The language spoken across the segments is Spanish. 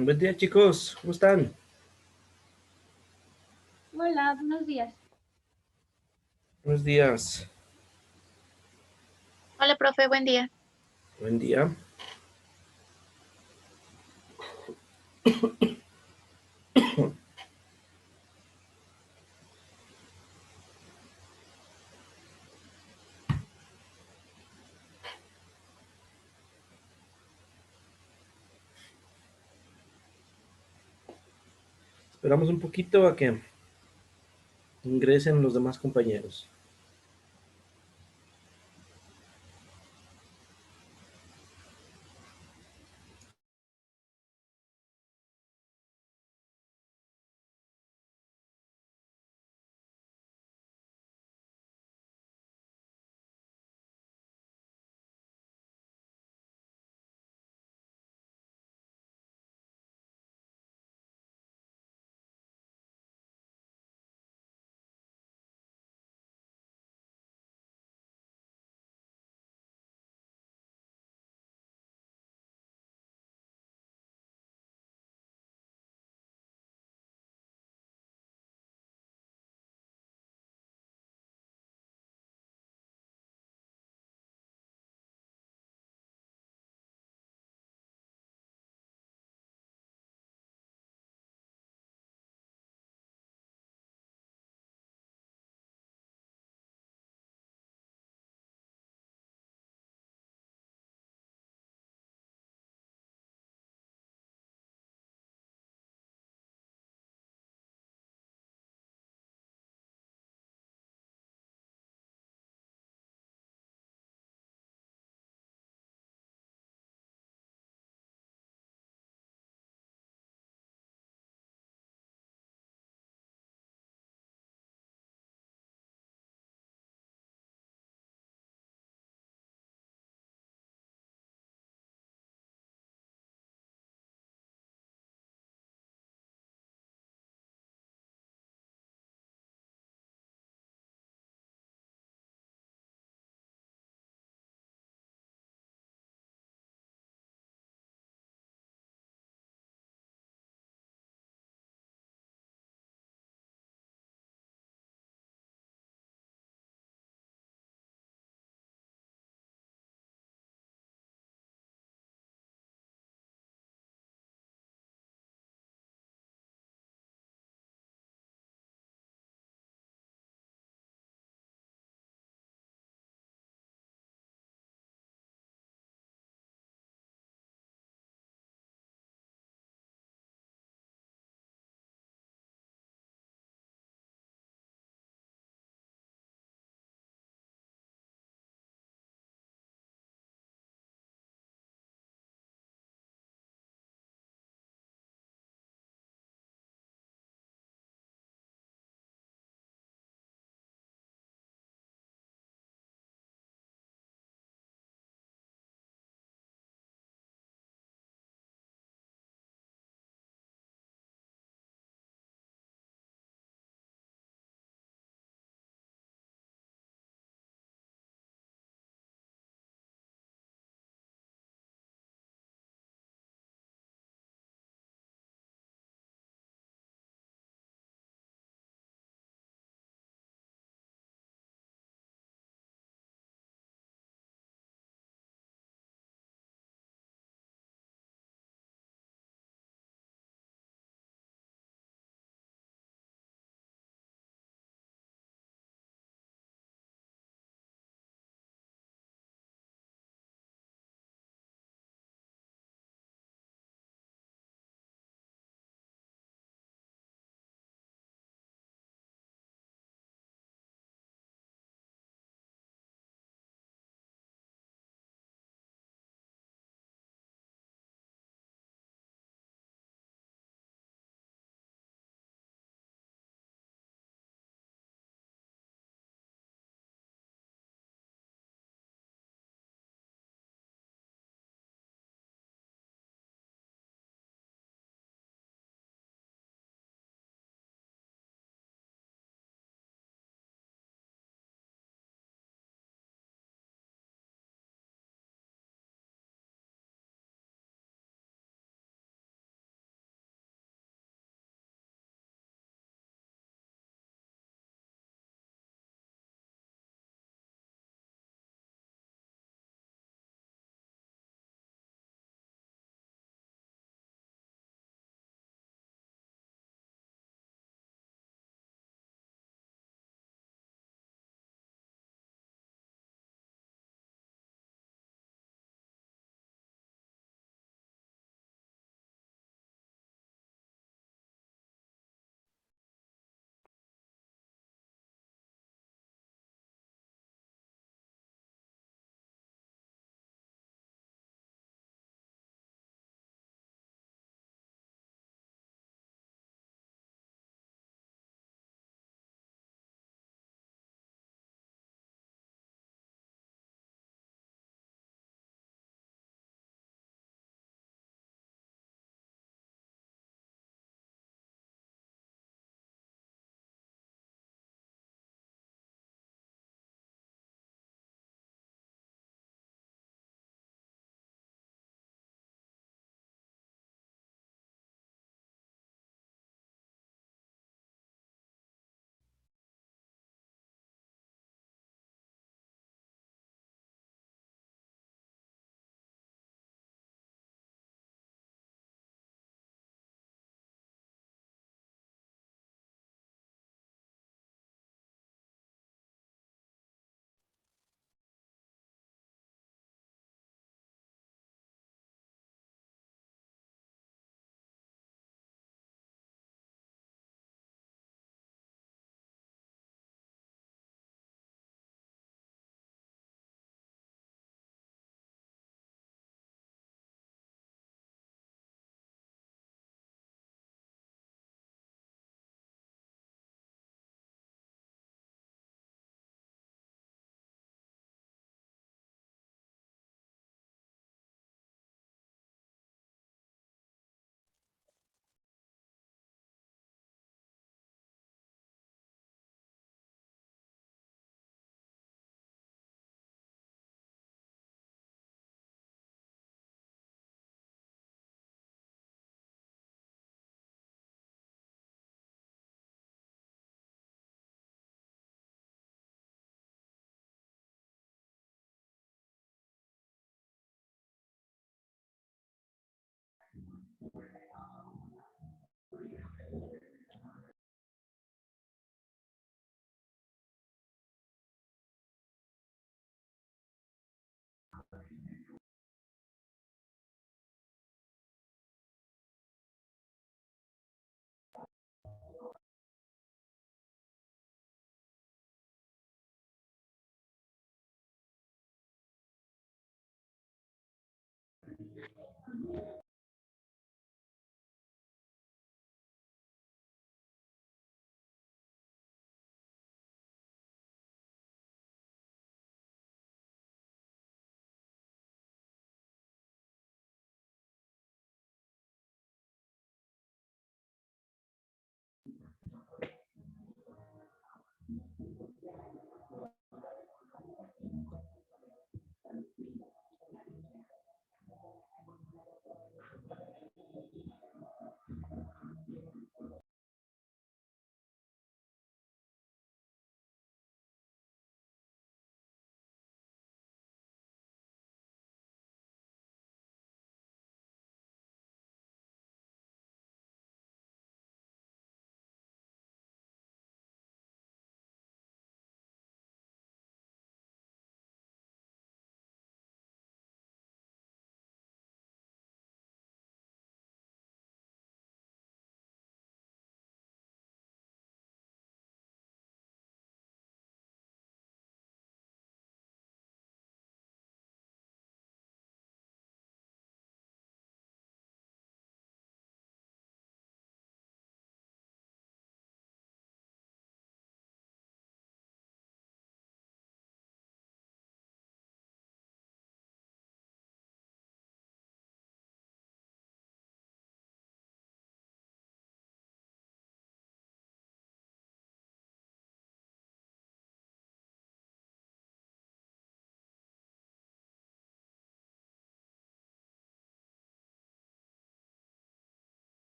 Buen día, chicos. ¿Cómo están? Hola, buenos días. Buenos días. Hola, profe, buen día. Buen día. Esperamos un poquito a que ingresen los demás compañeros.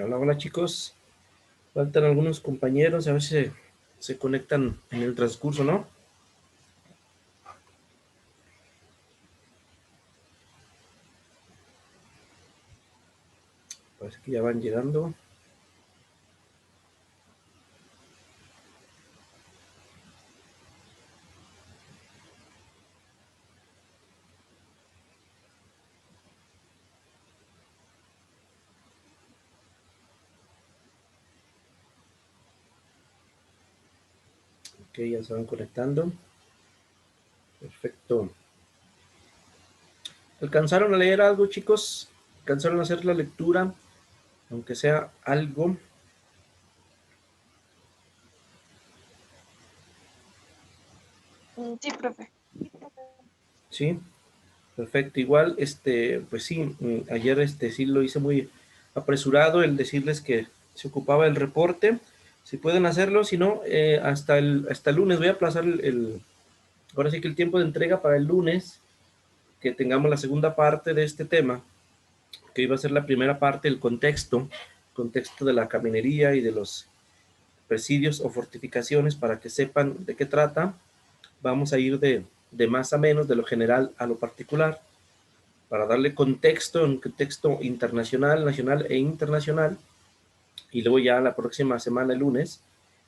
Hola, hola chicos. Faltan algunos compañeros, a ver si se conectan en el transcurso, ¿no? Parece que ya van llegando. Ok, ya se van conectando. Perfecto. ¿Alcanzaron a leer algo, chicos? ¿Alcanzaron a hacer la lectura? Aunque sea algo. Sí, profe. Sí, perfecto. Igual, pues sí, ayer sí lo hice muy apresurado el decirles que se ocupaba el reporte. Si pueden hacerlo, si no, hasta el lunes voy a aplazar ahora sí que el tiempo de entrega para el lunes, que tengamos la segunda parte de este tema, que iba a ser la primera parte, el contexto de la caminería y de los presidios o fortificaciones, para que sepan de qué trata. Vamos a ir de más a menos, de lo general a lo particular, para darle contexto, un contexto internacional, nacional e internacional, y luego ya la próxima semana, el lunes,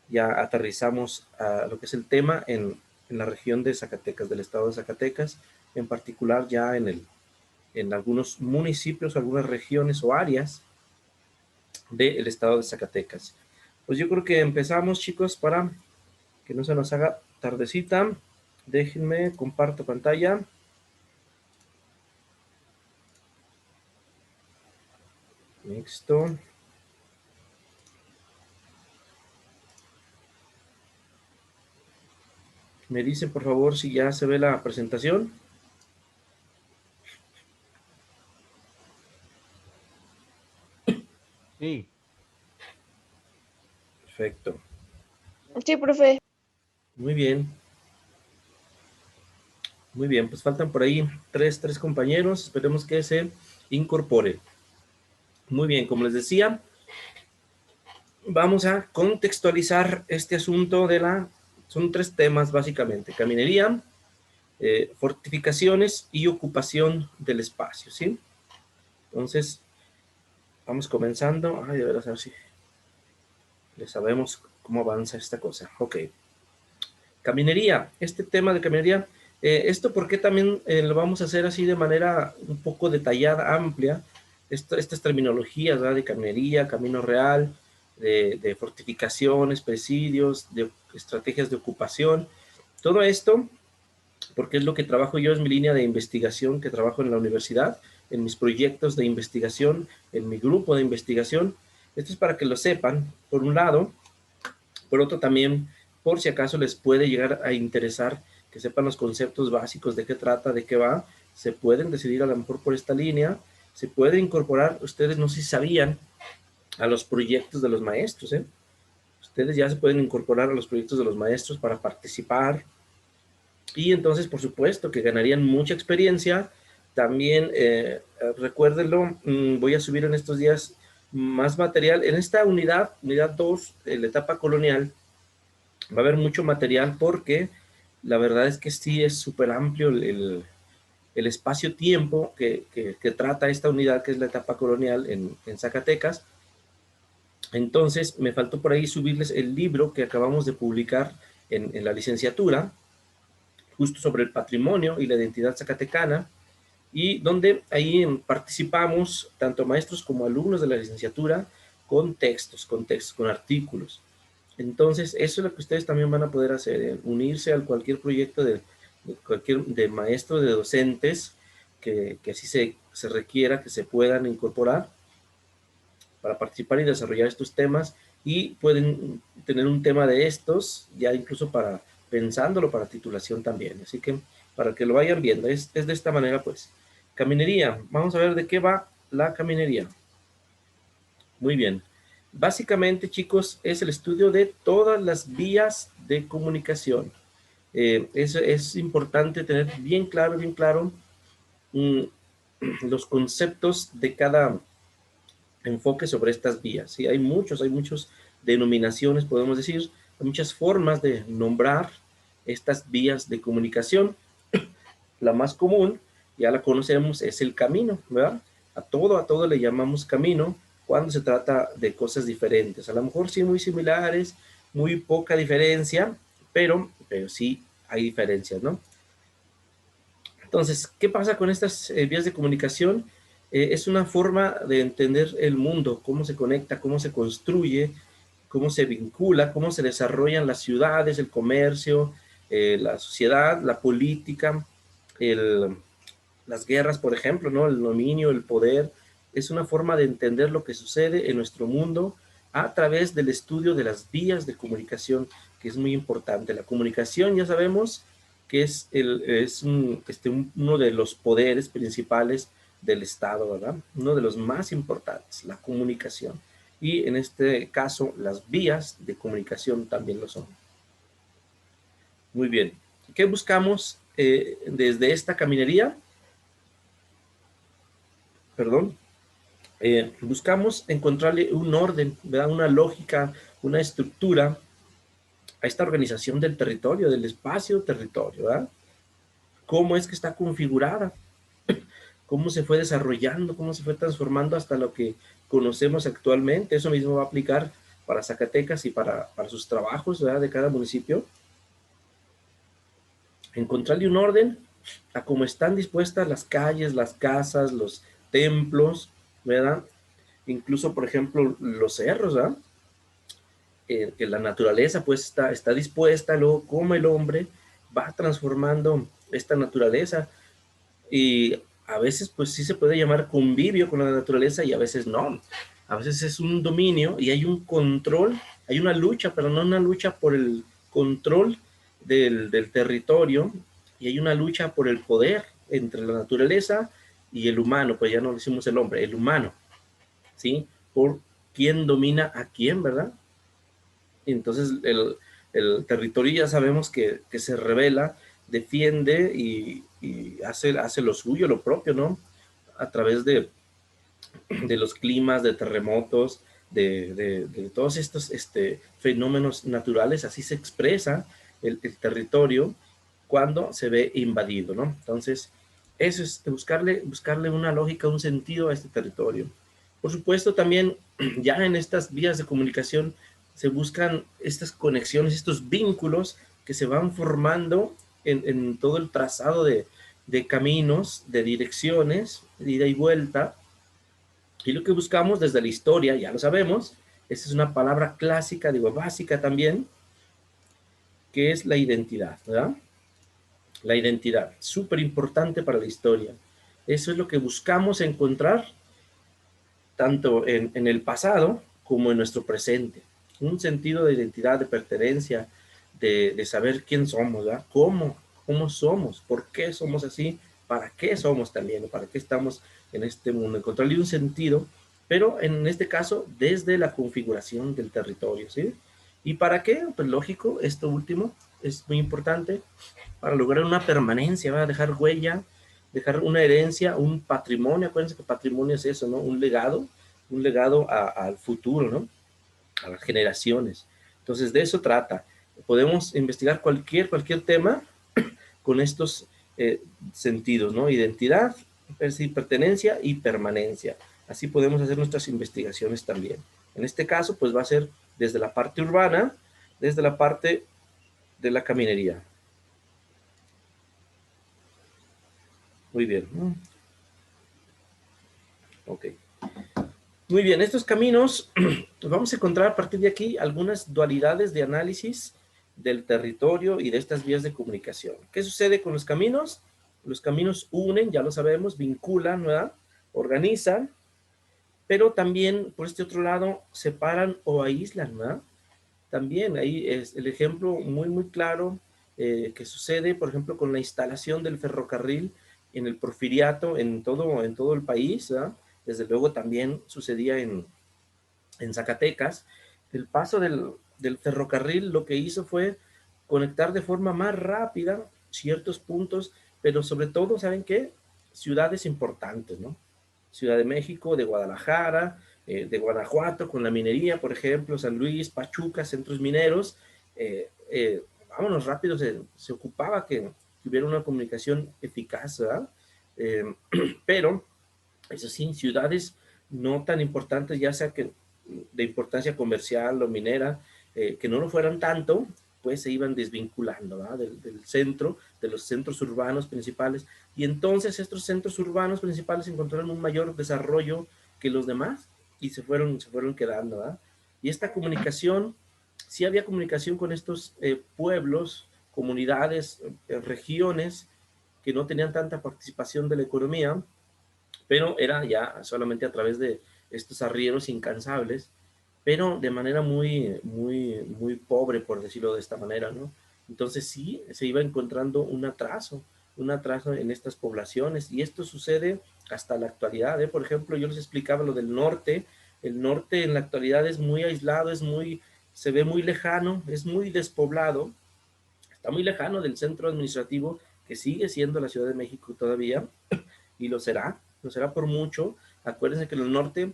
ya aterrizamos a lo que es el tema en la región de Zacatecas, del estado de Zacatecas, en particular ya en algunos municipios, algunas regiones o áreas del estado de Zacatecas. Pues yo creo que empezamos, chicos, para que no se nos haga tardecita. Déjenme, comparto pantalla. Listo. Me dicen, por favor, si ya se ve la presentación. Sí. Perfecto. Sí, profe. Muy bien. Muy bien, pues faltan por ahí tres compañeros. Esperemos que se incorpore. Muy bien, como les decía, vamos a contextualizar este asunto son tres temas básicamente: caminería, fortificaciones y ocupación del espacio, ¿sí? Entonces, vamos comenzando. Ay, de veras, a ver si le sabemos cómo avanza esta cosa. Ok. Caminería. Este tema de caminería Esto porque también lo vamos a hacer así de manera un poco detallada, amplia, estas terminologías, ¿verdad? De caminería, camino real, de fortificaciones, presidios, de estrategias de ocupación, todo esto porque es lo que trabajo yo, es mi línea de investigación que trabajo en la universidad, en mis proyectos de investigación, en mi grupo de investigación. Esto es para que lo sepan, por un lado. Por otro también, por si acaso les puede llegar a interesar que sepan los conceptos básicos de qué trata, de qué va, se pueden decidir a lo mejor por esta línea, se puede incorporar, ustedes no sé si sabían, a los proyectos de los maestros, ¿eh? Ustedes ya se pueden incorporar a los proyectos de los maestros para participar, y entonces, por supuesto, que ganarían mucha experiencia. También, recuérdenlo, voy a subir en estos días más material. En esta unidad 2, la etapa colonial, va a haber mucho material porque la verdad es que sí es súper amplio el espacio-tiempo que trata esta unidad, que es la etapa colonial en Zacatecas. Entonces, me faltó por ahí subirles el libro que acabamos de publicar en la licenciatura, justo sobre el patrimonio y la identidad zacatecana, y donde ahí participamos tanto maestros como alumnos de la licenciatura con textos, con artículos. Entonces, eso es lo que ustedes también van a poder hacer, unirse a cualquier proyecto de maestro, de docentes, que así se requiera, que se puedan incorporar para participar y desarrollar estos temas, y pueden tener un tema de estos, ya incluso para pensándolo para titulación también. Así que para que lo vayan viendo, es de esta manera pues. Caminería, vamos a ver de qué va la caminería. Muy bien. Básicamente, chicos, es el estudio de todas las vías de comunicación. Eso es importante tener bien claro los conceptos de cada enfoque sobre estas vías. ¿Sí? Hay muchas denominaciones, podemos decir, hay muchas formas de nombrar estas vías de comunicación. La más común, ya la conocemos, es el camino, ¿verdad? A todo le llamamos camino cuando se trata de cosas diferentes. A lo mejor sí muy similares, muy poca diferencia, pero sí hay diferencias, ¿no? Entonces, ¿qué pasa con estas vías de comunicación? Es una forma de entender el mundo, cómo se conecta, cómo se construye, cómo se vincula, cómo se desarrollan las ciudades, el comercio, la sociedad, la política, las guerras, por ejemplo, ¿no? El dominio, el poder. Es una forma de entender lo que sucede en nuestro mundo a través del estudio de las vías de comunicación, que es muy importante. La comunicación, ya sabemos, que uno de los poderes principales del Estado, ¿verdad? Uno de los más importantes, la comunicación. Y en este caso, las vías de comunicación también lo son. Muy bien. ¿Qué buscamos desde esta caminería? Perdón. Buscamos encontrarle un orden, ¿verdad? Una lógica, una estructura a esta organización del territorio, del espacio-territorio, ¿verdad? Cómo es que está configurada, cómo se fue desarrollando, cómo se fue transformando hasta lo que conocemos actualmente. Eso mismo va a aplicar para Zacatecas y para sus trabajos, ¿verdad? De cada municipio. Encontrarle un orden a cómo están dispuestas las calles, las casas, los templos, ¿verdad? Incluso, por ejemplo, los cerros, ¿verdad? Que la naturaleza pues está dispuesta, luego como el hombre va transformando esta naturaleza, y a veces pues sí se puede llamar convivio con la naturaleza y a veces no. A veces es un dominio y hay un control, hay una lucha, pero no una lucha por el control del territorio, y hay una lucha por el poder entre la naturaleza y el humano, pues ya no decimos el hombre, el humano, ¿sí? Por quién domina a quién, ¿verdad? Entonces el territorio ya sabemos que se revela, defiende y hace lo suyo, lo propio, ¿no? A través de los climas, de terremotos, de todos estos fenómenos naturales. Así se expresa el territorio cuando se ve invadido, ¿no? Entonces, eso es buscarle una lógica, un sentido a este territorio. Por supuesto, también ya en estas vías de comunicación se buscan estas conexiones, estos vínculos que se van formando en todo el trazado de caminos, de direcciones, de ida y vuelta. Y lo que buscamos desde la historia, ya lo sabemos, esa es una palabra clásica, digo, básica también, que es la identidad, ¿verdad? La identidad, súper importante para la historia. Eso es lo que buscamos encontrar tanto en el pasado como en nuestro presente. Un sentido de identidad, de pertenencia, de saber quién somos, ¿verdad? ¿Cómo somos? ¿Por qué somos así? ¿Para qué somos también? ¿Para qué estamos en este mundo? Encontrarle un sentido, pero en este caso desde la configuración del territorio, ¿sí? ¿Y para qué? Pues lógico, esto último es muy importante para lograr una permanencia, ¿verdad? Dejar huella, dejar una herencia, un patrimonio. Acuérdense que patrimonio es eso, ¿no? Un legado al futuro, ¿no? A las generaciones. Entonces, de eso trata. Podemos investigar cualquier tema con estos sentidos, ¿no? Identidad, pertenencia y permanencia. Así podemos hacer nuestras investigaciones también. En este caso, pues va a ser desde la parte urbana, desde la parte de la caminería. Muy bien. Ok. Muy bien, estos caminos, vamos a encontrar a partir de aquí algunas dualidades de análisis del territorio y de estas vías de comunicación. ¿Qué sucede con los caminos? Los caminos unen, ya lo sabemos, vinculan, ¿verdad? Organizan, pero también, por este otro lado, separan o aíslan, ¿verdad? También ahí es el ejemplo muy claro que sucede, por ejemplo, con la instalación del ferrocarril en el Porfiriato, en todo el país, ¿verdad? Desde luego también sucedía en Zacatecas. El paso del ferrocarril lo que hizo fue conectar de forma más rápida ciertos puntos, pero sobre todo, ¿saben qué? Ciudades importantes, ¿no? Ciudad de México, de Guadalajara, de Guanajuato, con la minería, por ejemplo, San Luis, Pachuca, centros mineros. Vámonos rápido, se ocupaba que hubiera una comunicación eficaz, ¿verdad? Eh, pero, eso sí, ciudades no tan importantes, ya sea que de importancia comercial o minera, que no lo fueran tanto, pues se iban desvinculando, ¿verdad? Del centro, de los centros urbanos principales, y entonces estos centros urbanos principales encontraron un mayor desarrollo que los demás y se fueron quedando, ¿verdad? Y esta comunicación, sí había comunicación con estos pueblos, comunidades, regiones que no tenían tanta participación de la economía, pero era ya solamente a través de estos arrieros incansables, pero de manera muy pobre, por decirlo de esta manera, ¿no? Entonces sí, se iba encontrando un atraso en estas poblaciones, y esto sucede hasta la actualidad, ¿eh? Por ejemplo, yo les explicaba lo del norte. El norte en la actualidad es muy aislado, se ve muy lejano, es muy despoblado, está muy lejano del centro administrativo, que sigue siendo la Ciudad de México todavía, y lo será por mucho. Acuérdense que en el norte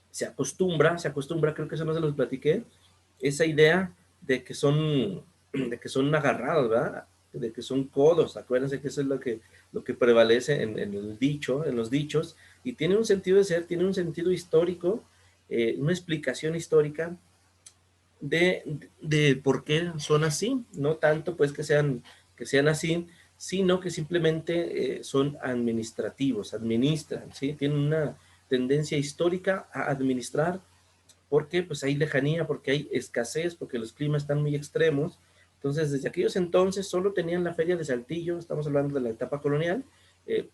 se acostumbra, creo que eso no se los platiqué, esa idea de que son agarrados, ¿verdad? De que son codos. Acuérdense que eso es lo que prevalece en el dicho, en los dichos, y tiene un sentido de ser, tiene un sentido histórico, una explicación histórica de por qué son así, no tanto pues que sean así, sino que simplemente son administrativos, administran, ¿sí? Tienen una tendencia histórica a administrar porque pues hay lejanía, porque hay escasez, porque los climas están muy extremos. Entonces, desde aquellos entonces solo tenían la feria de Saltillo, estamos hablando de la etapa colonial, eh,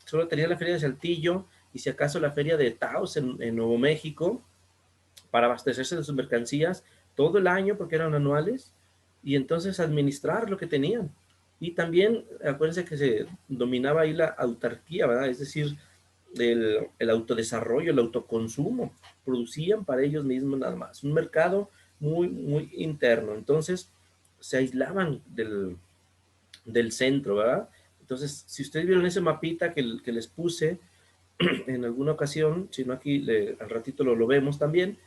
solo tenían la feria de Saltillo y si acaso la feria de Taos en Nuevo México, para abastecerse de sus mercancías todo el año porque eran anuales, y entonces administrar lo que tenían. Y también acuérdense que se dominaba ahí la autarquía, ¿verdad? Es decir, el autodesarrollo, el autoconsumo, producían para ellos mismos nada más, un mercado muy interno. Entonces se aislaban del centro, ¿verdad? Entonces, si ustedes vieron ese mapita que les puse en alguna ocasión, si no aquí al ratito lo vemos también,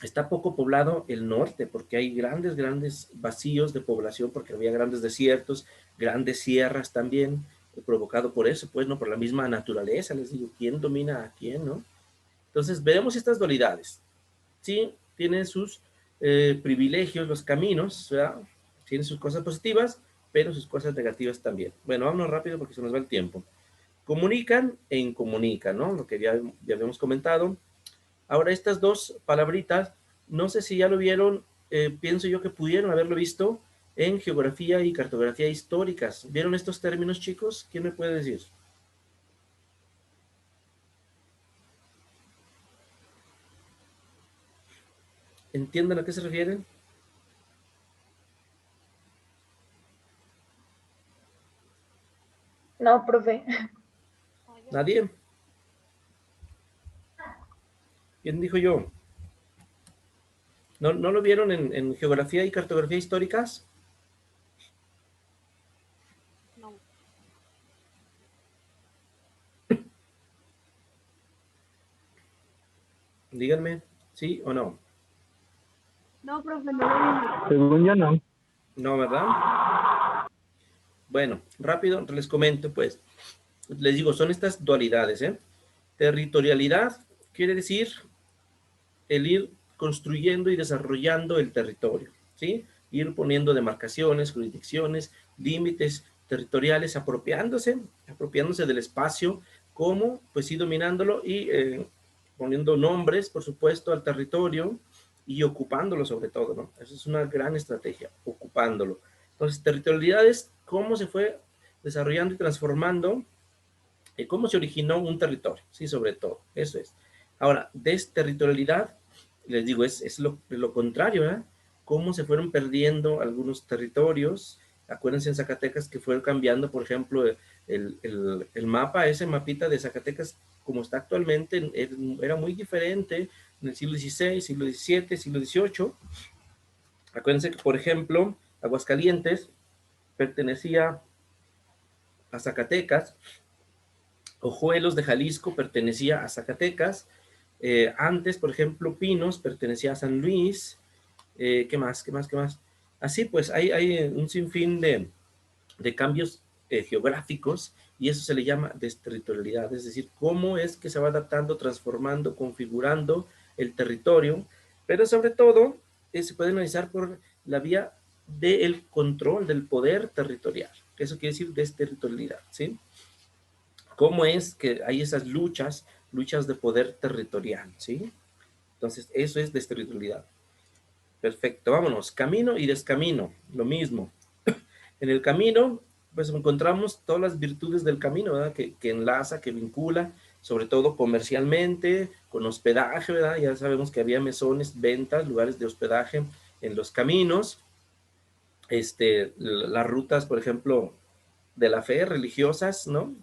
está poco poblado el norte, porque hay grandes vacíos de población, porque había grandes desiertos, grandes sierras también, provocado por eso, pues, ¿no? Por la misma naturaleza, les digo, ¿quién domina a quién, no? Entonces, veremos estas dualidades. Sí, tienen sus privilegios, los caminos, ¿verdad? Tiene sus cosas positivas, pero sus cosas negativas también. Bueno, vámonos rápido porque se nos va el tiempo. Comunican e incomunican, ¿no? Lo que ya habíamos comentado. Ahora, estas dos palabritas, no sé si ya lo vieron, pienso yo que pudieron haberlo visto en geografía y cartografía históricas. ¿Vieron estos términos, chicos? ¿Quién me puede decir? ¿Entienden a qué se refieren? No, profe. ¿Nadie? ¿Quién dijo yo? ¿No lo vieron en geografía y cartografía históricas? No. Díganme, ¿sí o no? No, profe, no lo vimos. Según yo no. No, ¿verdad? Bueno, rápido les comento, pues. Les digo, son estas dualidades, ¿eh? Territorialidad quiere decir el ir construyendo y desarrollando el territorio, ¿sí? Ir poniendo demarcaciones, jurisdicciones, límites territoriales, apropiándose del espacio, como, pues sí, dominándolo y poniendo nombres, por supuesto, al territorio y ocupándolo sobre todo, ¿no? Eso es una gran estrategia, ocupándolo. Entonces, territorialidad es cómo se fue desarrollando y transformando, cómo se originó un territorio, sí, sobre todo, eso es. Ahora, desterritorialidad, les digo, es lo contrario, ¿eh? Cómo se fueron perdiendo algunos territorios. Acuérdense en Zacatecas que fue cambiando, por ejemplo, el mapa, ese mapita de Zacatecas, como está actualmente, era muy diferente en el siglo XVI, siglo XVII, siglo XVIII. Acuérdense que, por ejemplo, Aguascalientes pertenecía a Zacatecas, Ojuelos de Jalisco pertenecía a Zacatecas. Antes, por ejemplo, Pinos pertenecía a San Luis. ¿Qué más? ¿Qué más? ¿Qué más? Así pues, hay un sinfín de cambios geográficos y eso se le llama desterritorialidad, es decir, cómo es que se va adaptando, transformando, configurando el territorio, pero sobre todo se puede analizar por la vía del control del poder territorial, que eso quiere decir desterritorialidad, ¿sí? Cómo es que hay esas luchas de poder territorial, ¿sí? Entonces, eso es desterritorialidad. Perfecto, vámonos. Camino y descamino, lo mismo. En el camino, pues encontramos todas las virtudes del camino, ¿verdad? Que enlaza, que vincula, sobre todo comercialmente, con hospedaje, ¿verdad? Ya sabemos que había mesones, ventas, lugares de hospedaje en los caminos. Las rutas, por ejemplo, de la fe, religiosas, ¿no?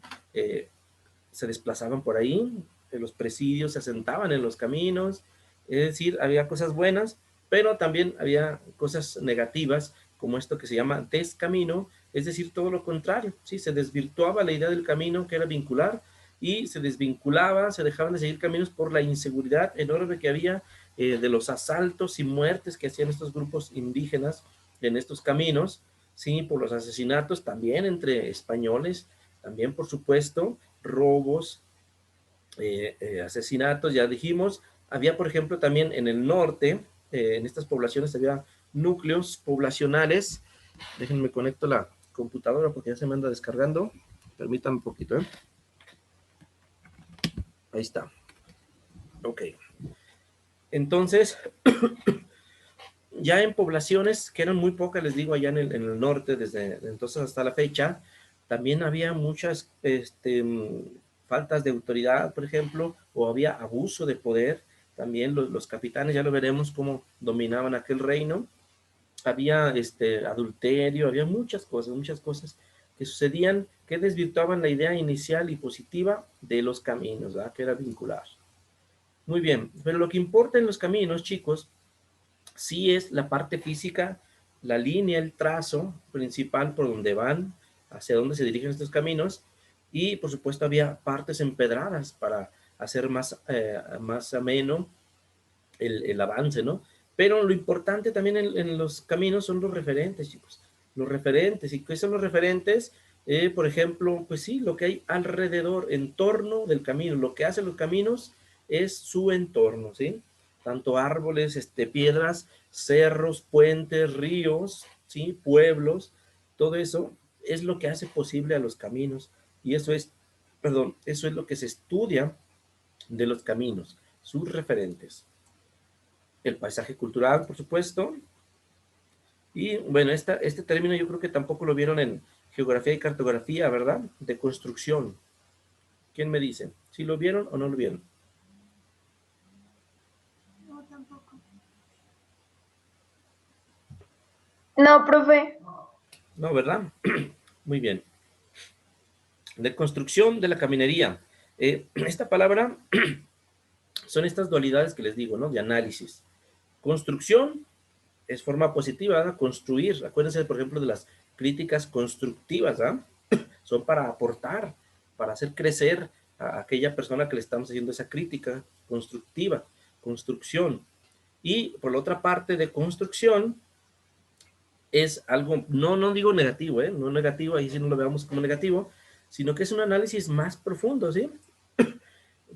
Se desplazaban por ahí, los presidios se asentaban en los caminos, es decir, había cosas buenas, pero también había cosas negativas, como esto que se llama descamino, es decir, todo lo contrario, ¿sí? Se desvirtuaba la idea del camino que era vincular y se desvinculaba, se dejaban de seguir caminos por la inseguridad enorme que había de los asaltos y muertes que hacían estos grupos indígenas en estos caminos, sí, por los asesinatos también entre españoles, también por supuesto, robos, asesinatos, ya dijimos. Había, por ejemplo, también en el norte, en estas poblaciones había núcleos poblacionales. Déjenme conecto la computadora porque ya se me anda descargando. Permítanme un poquito, ¿eh? Ahí está. Ok. Entonces, ya en poblaciones que eran muy pocas, les digo, allá en el norte, desde entonces hasta la fecha, también había muchas faltas de autoridad, por ejemplo, o había abuso de poder. También los capitanes, ya lo veremos cómo dominaban aquel reino. Había adulterio, había muchas cosas que sucedían que desvirtuaban la idea inicial y positiva de los caminos, ¿verdad? Que era vincular. Muy bien, pero lo que importa en los caminos, chicos, sí es la parte física, la línea, el trazo principal por donde van, hacia dónde se dirigen estos caminos, y por supuesto había partes empedradas para hacer más ameno el avance, ¿no? Pero lo importante también en los caminos son los referentes, chicos. Los referentes. ¿Y qué son los referentes? Por ejemplo, pues sí, lo que hay alrededor, en torno del camino. Lo que hacen los caminos es su entorno, ¿sí? Tanto árboles, piedras, cerros, puentes, ríos, ¿sí? Pueblos, todo eso es lo que hace posible a los caminos. Y eso es, perdón, eso es lo que se estudia de los caminos, sus referentes. El paisaje cultural, por supuesto. Y bueno, este término yo creo que tampoco lo vieron en geografía y cartografía, ¿verdad? De construcción. ¿Quién me dice? ¿Si lo vieron o no lo vieron? No, tampoco. No, profe. No, ¿verdad? Muy bien. De construcción de la caminería. Esta palabra son estas dualidades que les digo, ¿no? De análisis. Construcción es forma positiva, ¿verdad? Construir. Acuérdense, por ejemplo, de las críticas constructivas, ¿verdad? Son para aportar, para hacer crecer a aquella persona que le estamos haciendo esa crítica constructiva, construcción. Y por la otra parte de construcción es algo, no digo negativo, no negativo, ahí sí no lo veamos como negativo, sino que es un análisis más profundo, ¿sí?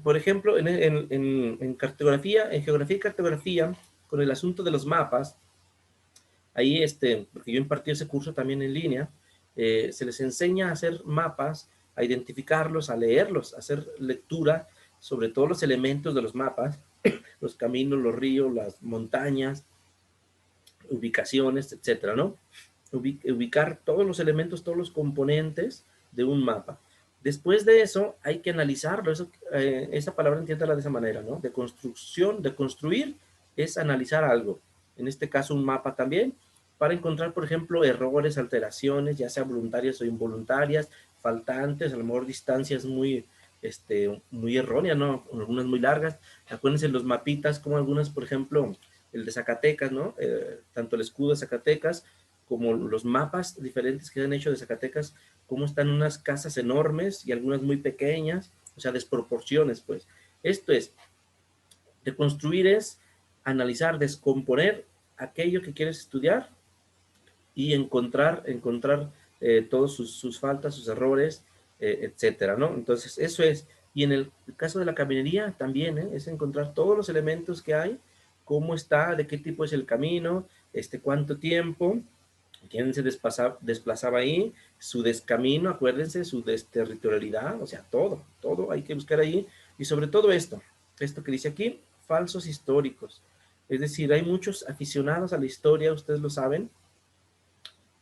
Por ejemplo, en cartografía, en geografía y cartografía, con el asunto de los mapas, ahí, porque yo impartí ese curso también en línea, se les enseña a hacer mapas, a identificarlos, a leerlos, a hacer lectura sobre todos los elementos de los mapas, los caminos, los ríos, las montañas, ubicaciones, etcétera, ¿no? Ubicar todos los elementos, todos los componentes de un mapa. Después de eso, hay que analizarlo. Esa palabra entiéndala de esa manera, ¿no? De construcción, de construir, es analizar algo. En este caso, un mapa también, para encontrar, por ejemplo, errores, alteraciones, ya sea voluntarias o involuntarias, faltantes, a lo mejor distancias muy erróneas, ¿no? Algunas muy largas. Acuérdense los mapitas, como algunas, por ejemplo, el de Zacatecas, ¿no? Tanto el escudo de Zacatecas como los mapas diferentes que han hecho de Zacatecas, cómo están unas casas enormes y algunas muy pequeñas, o sea, desproporciones, pues. Esto es, deconstruir es analizar, descomponer aquello que quieres estudiar y encontrar todos sus faltas, sus errores, etcétera, ¿no? Entonces, eso es. Y en el caso de la caminería también, es encontrar todos los elementos que hay, cómo está, de qué tipo es el camino, cuánto tiempo, quién se desplazaba ahí, su descamino, acuérdense, su desterritorialidad, o sea, todo hay que buscar ahí. Y sobre todo esto que dice aquí, falsos históricos. Es decir, hay muchos aficionados a la historia, ustedes lo saben,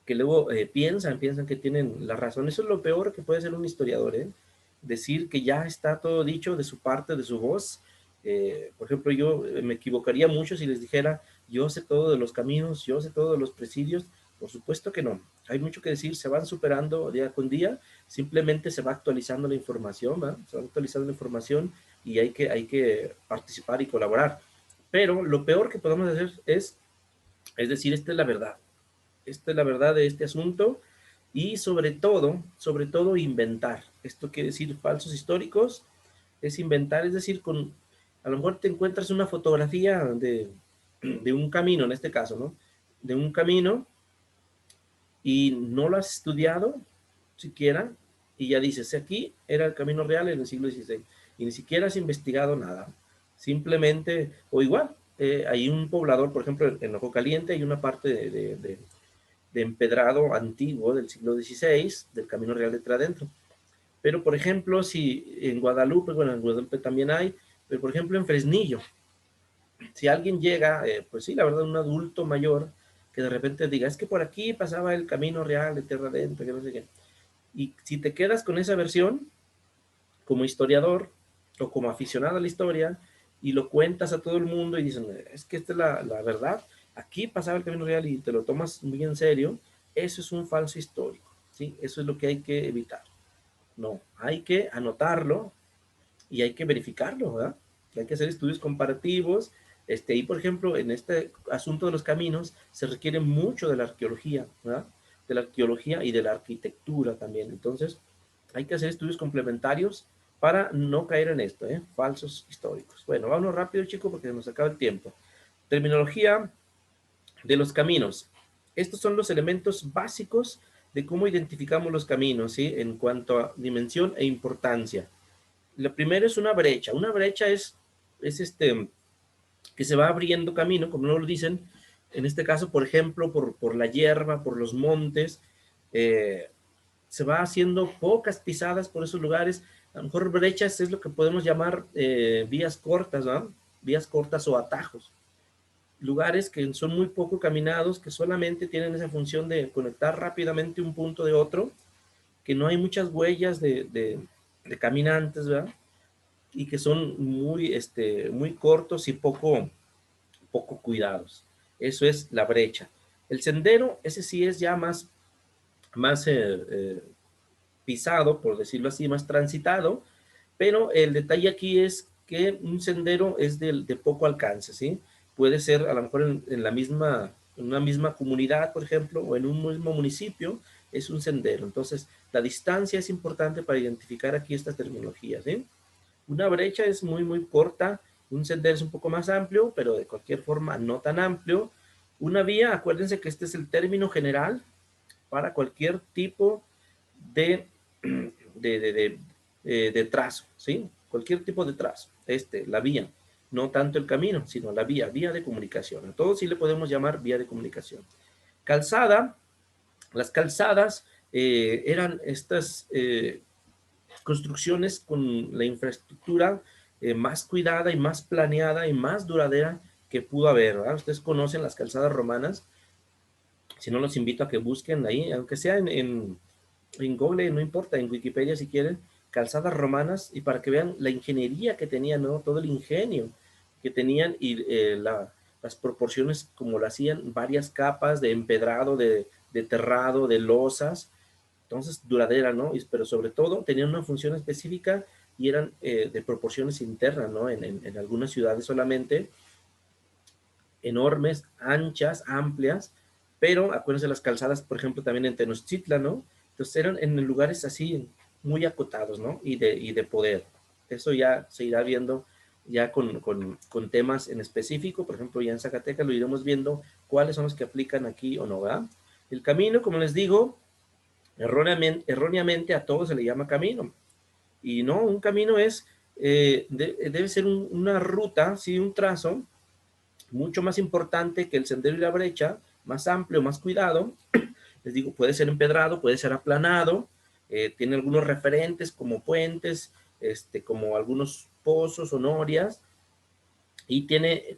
que luego piensan que tienen la razón. Eso es lo peor que puede ser un historiador, decir que ya está todo dicho de su parte, de su voz. Por ejemplo, yo me equivocaría mucho si les dijera, yo sé todo de los caminos, yo sé todo de los presidios. Por supuesto que no. Hay mucho que decir, se van superando día con día, simplemente se va actualizando la información, ¿verdad? Se va actualizando la información y hay que participar y colaborar. Pero lo peor que podemos hacer es decir, esta es la verdad. Esta es la verdad de este asunto y sobre todo inventar. Esto quiere decir falsos históricos, es inventar, es decir, a lo mejor te encuentras una fotografía de un camino, en este caso, ¿no? De un camino y no lo has estudiado siquiera y ya dices, aquí era el camino real en el siglo XVI y ni siquiera has investigado nada. Simplemente, o igual, hay un poblador, por ejemplo, en Ojo Caliente hay una parte de empedrado antiguo del siglo XVI, del Camino Real de Tradentro. Pero, por ejemplo, si en Guadalupe, bueno, en Guadalupe también hay, pero por ejemplo en Fresnillo, si alguien llega, pues sí, la verdad, un adulto mayor, que de repente diga, es que por aquí pasaba el Camino Real de Tierra Adentro, que no sé qué. Y si te quedas con esa versión, como historiador o como aficionado a la historia, y lo cuentas a todo el mundo y dicen, es que esta es la verdad, aquí pasaba el Camino Real y te lo tomas muy en serio, eso es un falso histórico, ¿sí? Eso es lo que hay que evitar. No, hay que anotarlo y hay que verificarlo, ¿verdad? Hay que hacer estudios comparativos. Y por ejemplo, en este asunto de los caminos se requiere mucho de la arqueología, ¿verdad? De la arqueología y de la arquitectura también. Entonces, hay que hacer estudios complementarios para no caer en esto, falsos históricos. Bueno, vámonos rápido, chicos, porque nos acaba el tiempo. Terminología de los caminos. Estos son los elementos básicos de cómo identificamos los caminos, ¿sí? En cuanto a dimensión e importancia. Lo primero es una brecha. Una brecha es que se va abriendo camino, como nos lo dicen, En este caso, por ejemplo, por la hierba, por los montes, se va haciendo pocas pisadas por esos lugares. A lo mejor brechas es lo que podemos llamar vías cortas, ¿no? Vías cortas o atajos. Lugares que son muy poco caminados, que solamente tienen esa función de conectar rápidamente un punto de otro, que no hay muchas huellas de caminantes, ¿verdad? Y que son muy cortos y poco cuidados. Eso es la brecha. El sendero, ese sí es ya más pisado, por decirlo así, más transitado, pero el detalle aquí es que un sendero es de poco alcance, ¿sí? Puede ser a lo mejor en una misma comunidad, por ejemplo, o en un mismo municipio, es un sendero. Entonces, la distancia es importante para identificar aquí esta terminología, ¿sí? Una brecha es muy corta, un sendero es un poco más amplio, pero de cualquier forma no tan amplio. Una vía, acuérdense que este es el término general para cualquier tipo de, de, de, de, de trazo, ¿sí? Cualquier tipo de trazo, la vía, no tanto el camino, sino la vía de comunicación. A todos sí le podemos llamar vía de comunicación. Calzada, las calzadas eran estas construcciones con la infraestructura más cuidada y más planeada y más duradera que pudo haber, ¿verdad? Ustedes conocen las calzadas romanas, si no los invito a que busquen ahí, aunque sea en Google, no importa, en Wikipedia si quieren, calzadas romanas, y para que vean la ingeniería que tenían, ¿no? Todo el ingenio que tenían y las proporciones como lo hacían, varias capas de empedrado, de terrado, de losas, entonces duradera, ¿no? Pero sobre todo tenían una función específica y eran de proporciones internas, ¿no? En algunas ciudades solamente, enormes, anchas, amplias, pero acuérdense las calzadas, por ejemplo, también en Tenochtitlan, ¿no? Entonces eran en lugares así muy acotados, ¿no? Y de poder. Eso ya se irá viendo ya con temas en específico, por ejemplo, ya en Zacatecas lo iremos viendo cuáles son los que aplican aquí o no, ¿verdad? El camino, como les digo, erróneamente a todo se le llama camino. Y no, un camino debe ser una ruta, sí, un trazo mucho más importante que el sendero y la brecha, más amplio, más cuidado. Les digo, puede ser empedrado, puede ser aplanado, tiene algunos referentes como puentes, como algunos pozos o norias, y tiene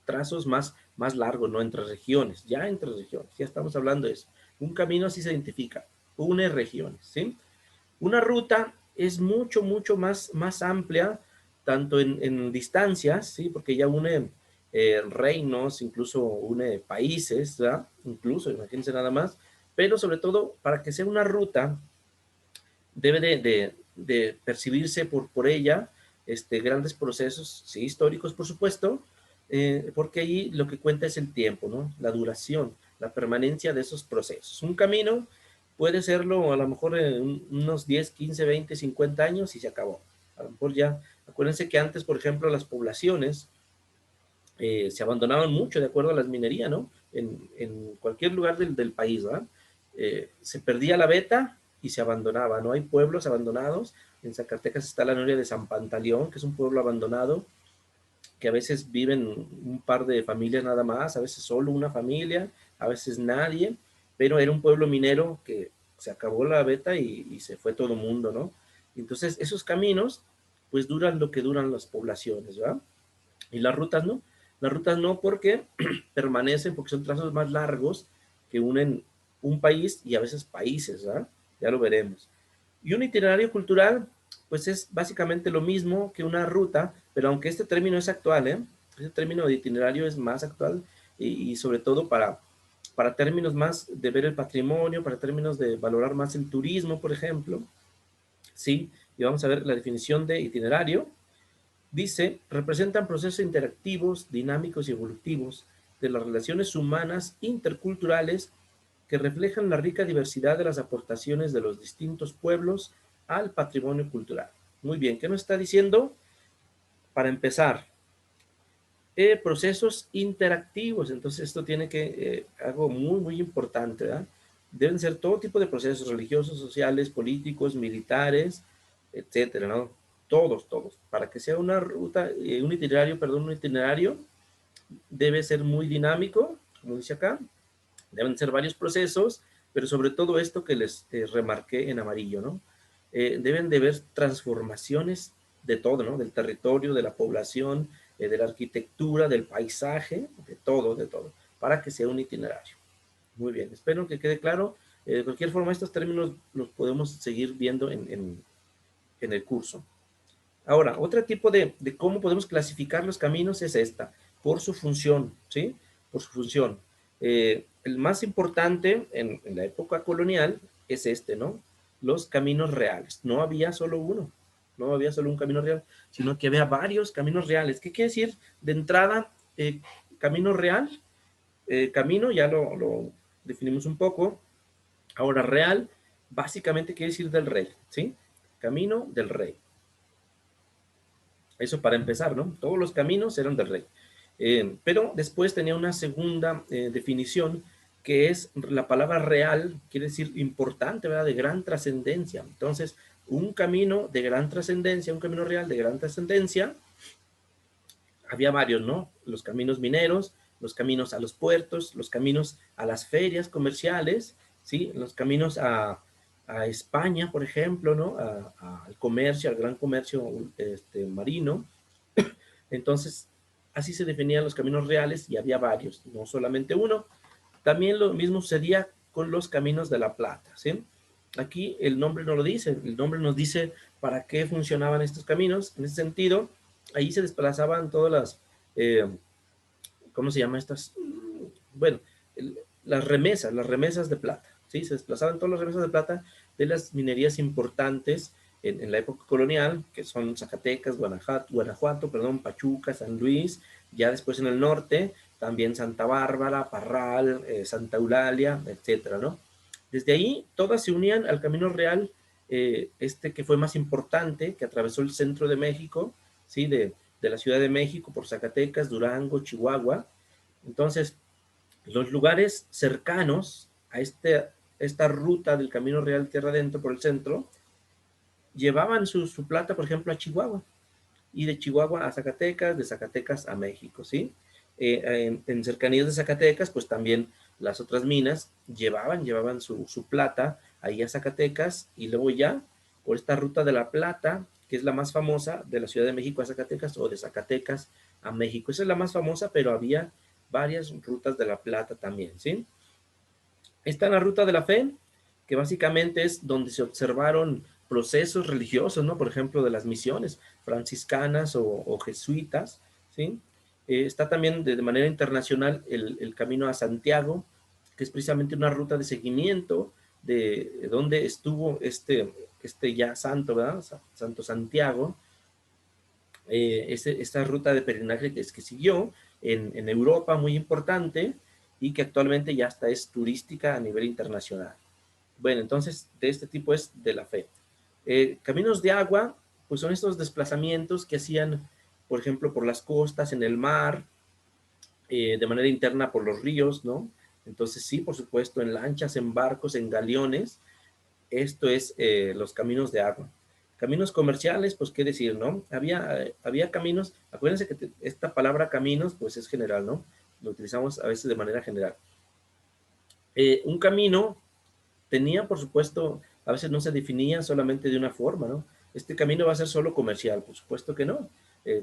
trazos más largos, ¿no? Entre regiones, ya estamos hablando de eso. Un camino así se identifica, une regiones, ¿sí? Una ruta es mucho más amplia, tanto en distancias, ¿sí? Porque ya une reinos, incluso une países, ¿verdad? Incluso, imagínense nada más, pero sobre todo, para que sea una ruta, debe de percibirse por ella grandes procesos, sí, históricos, por supuesto, porque ahí lo que cuenta es el tiempo, ¿no? La duración, la permanencia de esos procesos. Un camino puede serlo a lo mejor en unos 10, 15, 20, 50 años y se acabó. A lo mejor ya, acuérdense que antes, por ejemplo, las poblaciones se abandonaban mucho de acuerdo a las minerías, ¿no? En cualquier lugar del país, ¿verdad? Se perdía la veta y se abandonaba, ¿no? Hay pueblos abandonados. En Zacatecas está la noria de San Pantaleón, que es un pueblo abandonado, que a veces viven un par de familias nada más, a veces solo una familia, a veces nadie, pero era un pueblo minero que se acabó la veta y se fue todo el mundo, ¿no? Entonces, esos caminos, pues duran lo que duran las poblaciones, ¿verdad? Y las rutas no. Las rutas no porque permanecen, porque son trazos más largos que unen un país y a veces países, ¿verdad? Ya lo veremos. Y un itinerario cultural, pues es básicamente lo mismo que una ruta, pero aunque este término es actual, ¿eh? Este término de itinerario es más actual y sobre todo para términos más de ver el patrimonio, para términos de valorar más el turismo, por ejemplo, ¿sí? Y vamos a ver la definición de itinerario. Dice, representan procesos interactivos, dinámicos y evolutivos de las relaciones humanas interculturales que reflejan la rica diversidad de las aportaciones de los distintos pueblos al patrimonio cultural. Muy bien, ¿qué nos está diciendo? Para empezar, procesos interactivos. Entonces esto tiene algo muy importante, ¿verdad? Deben ser todo tipo de procesos religiosos, sociales, políticos, militares, etcétera, ¿no? Todos. Para que sea una ruta, un itinerario, debe ser muy dinámico, como dice acá, deben ser varios procesos, pero sobre todo esto que les remarqué en amarillo, ¿no? Deben de haber transformaciones de todo, ¿no? Del territorio, de la población, de la arquitectura, del paisaje, de todo, para que sea un itinerario. Muy bien, espero que quede claro. De cualquier forma, estos términos los podemos seguir viendo en el curso. Ahora, otro tipo de cómo podemos clasificar los caminos es esta, por su función, ¿sí? Por su función. El más importante en la época colonial es este, ¿no? Los caminos reales. No había solo uno, no había solo un camino real, sino que había varios caminos reales. ¿Qué quiere decir? De entrada, camino real, camino, ya lo definimos un poco. Ahora, real, básicamente quiere decir del rey, ¿sí? Camino del rey. Eso para empezar, ¿no? Todos los caminos eran del rey. Pero después tenía una segunda definición, que es la palabra real, quiere decir importante, ¿verdad? De gran trascendencia. Entonces, un camino de gran trascendencia, un camino real de gran trascendencia, había varios, ¿no? Los caminos mineros, los caminos a los puertos, los caminos a las ferias comerciales, ¿sí? Los caminos a España, por ejemplo, ¿no? Al comercio, al gran comercio marino. Entonces, así se definían los caminos reales y había varios, no solamente uno. También lo mismo sucedía con los caminos de la plata, ¿sí? Aquí el nombre no lo dice, el nombre nos dice para qué funcionaban estos caminos. En ese sentido, ahí se desplazaban todas las, ¿cómo se llama estas? Bueno, las remesas de plata, ¿sí? Se desplazaban todas las remesas de plata de las minerías importantes en la época colonial, que son Zacatecas, Guanajuato, perdón, Pachuca, San Luis, ya después en el norte, también Santa Bárbara, Parral, Santa Eulalia, etcétera, ¿no? Desde ahí, todas se unían al Camino Real, que fue más importante, que atravesó el centro de México, ¿sí? De la Ciudad de México por Zacatecas, Durango, Chihuahua. Entonces, los lugares cercanos a esta ruta del Camino Real Tierra Adentro por el centro, llevaban su plata, por ejemplo, a Chihuahua, y de Chihuahua a Zacatecas, de Zacatecas a México, ¿sí? En cercanías de Zacatecas, pues también las otras minas llevaban su plata ahí a Zacatecas, y luego ya, por esta ruta de la plata, que es la más famosa, de la Ciudad de México a Zacatecas, o de Zacatecas a México. Esa es la más famosa, pero había varias rutas de la plata también, ¿sí? Está en la ruta de la fe, que básicamente es donde se observaron procesos religiosos, ¿no? Por ejemplo, de las misiones franciscanas o jesuitas, ¿sí? Está también de manera internacional el camino a Santiago, que es precisamente una ruta de seguimiento de donde estuvo este ya santo, ¿verdad? Santo Santiago. Esta ruta de peregrinaje que siguió en Europa, muy importante, y que actualmente ya hasta es turística a nivel internacional. Bueno, entonces de este tipo es de la fe. Caminos de agua, pues son estos desplazamientos que hacían, por ejemplo, por las costas, en el mar, de manera interna por los ríos, ¿no? Entonces sí, por supuesto, en lanchas, en barcos, en galeones. Esto es los caminos de agua. Caminos comerciales, pues qué decir, ¿no? Había caminos, acuérdense que esta palabra caminos, pues es general, ¿no? Lo utilizamos a veces de manera general. Un camino tenía, por supuesto, a veces no se definía solamente de una forma, ¿no? Este camino va a ser solo comercial, por supuesto que no.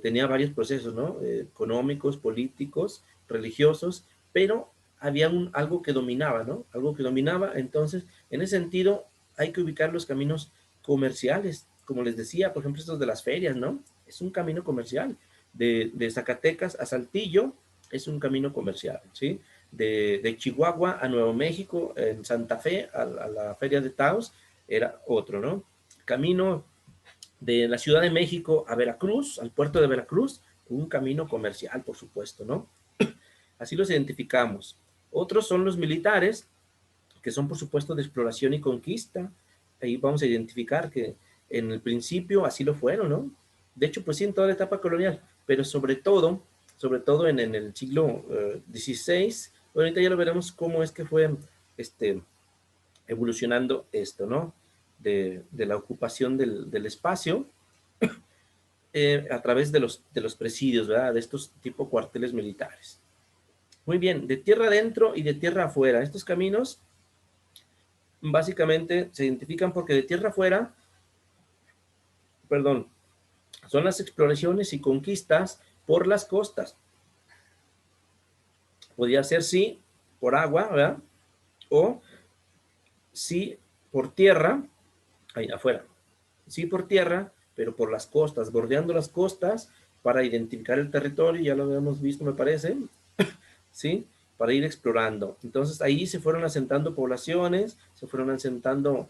Tenía varios procesos, ¿no? Económicos, políticos, religiosos, pero había algo que dominaba, ¿no? Algo que dominaba. Entonces, en ese sentido, hay que ubicar los caminos comerciales. Como les decía, por ejemplo, estos de las ferias, ¿no? Es un camino comercial. De Zacatecas a Saltillo es un camino comercial, ¿sí? De Chihuahua a Nuevo México, en Santa Fe, a la Feria de Taos, era otro, ¿no? Camino de la Ciudad de México a Veracruz, al puerto de Veracruz, un camino comercial, por supuesto, ¿no? Así los identificamos. Otros son los militares, que son, por supuesto, de exploración y conquista. Ahí vamos a identificar que en el principio así lo fueron, ¿no? De hecho, pues sí, en toda la etapa colonial, pero sobre todo en el siglo XVI. Ahorita ya lo veremos cómo es que fue evolucionando esto, ¿no? De la ocupación del espacio. a través de los presidios, ¿verdad? De estos tipo cuarteles militares. Muy bien, de tierra adentro y de tierra afuera. Estos caminos básicamente se identifican porque de tierra afuera, perdón, son las exploraciones y conquistas por las costas. Podría ser sí por agua, ¿verdad? O sí por tierra, ahí afuera. Sí por tierra, pero por las costas, bordeando las costas para identificar el territorio, ya lo habíamos visto, me parece, ¿sí? Para ir explorando. Entonces ahí se fueron asentando poblaciones, se fueron asentando,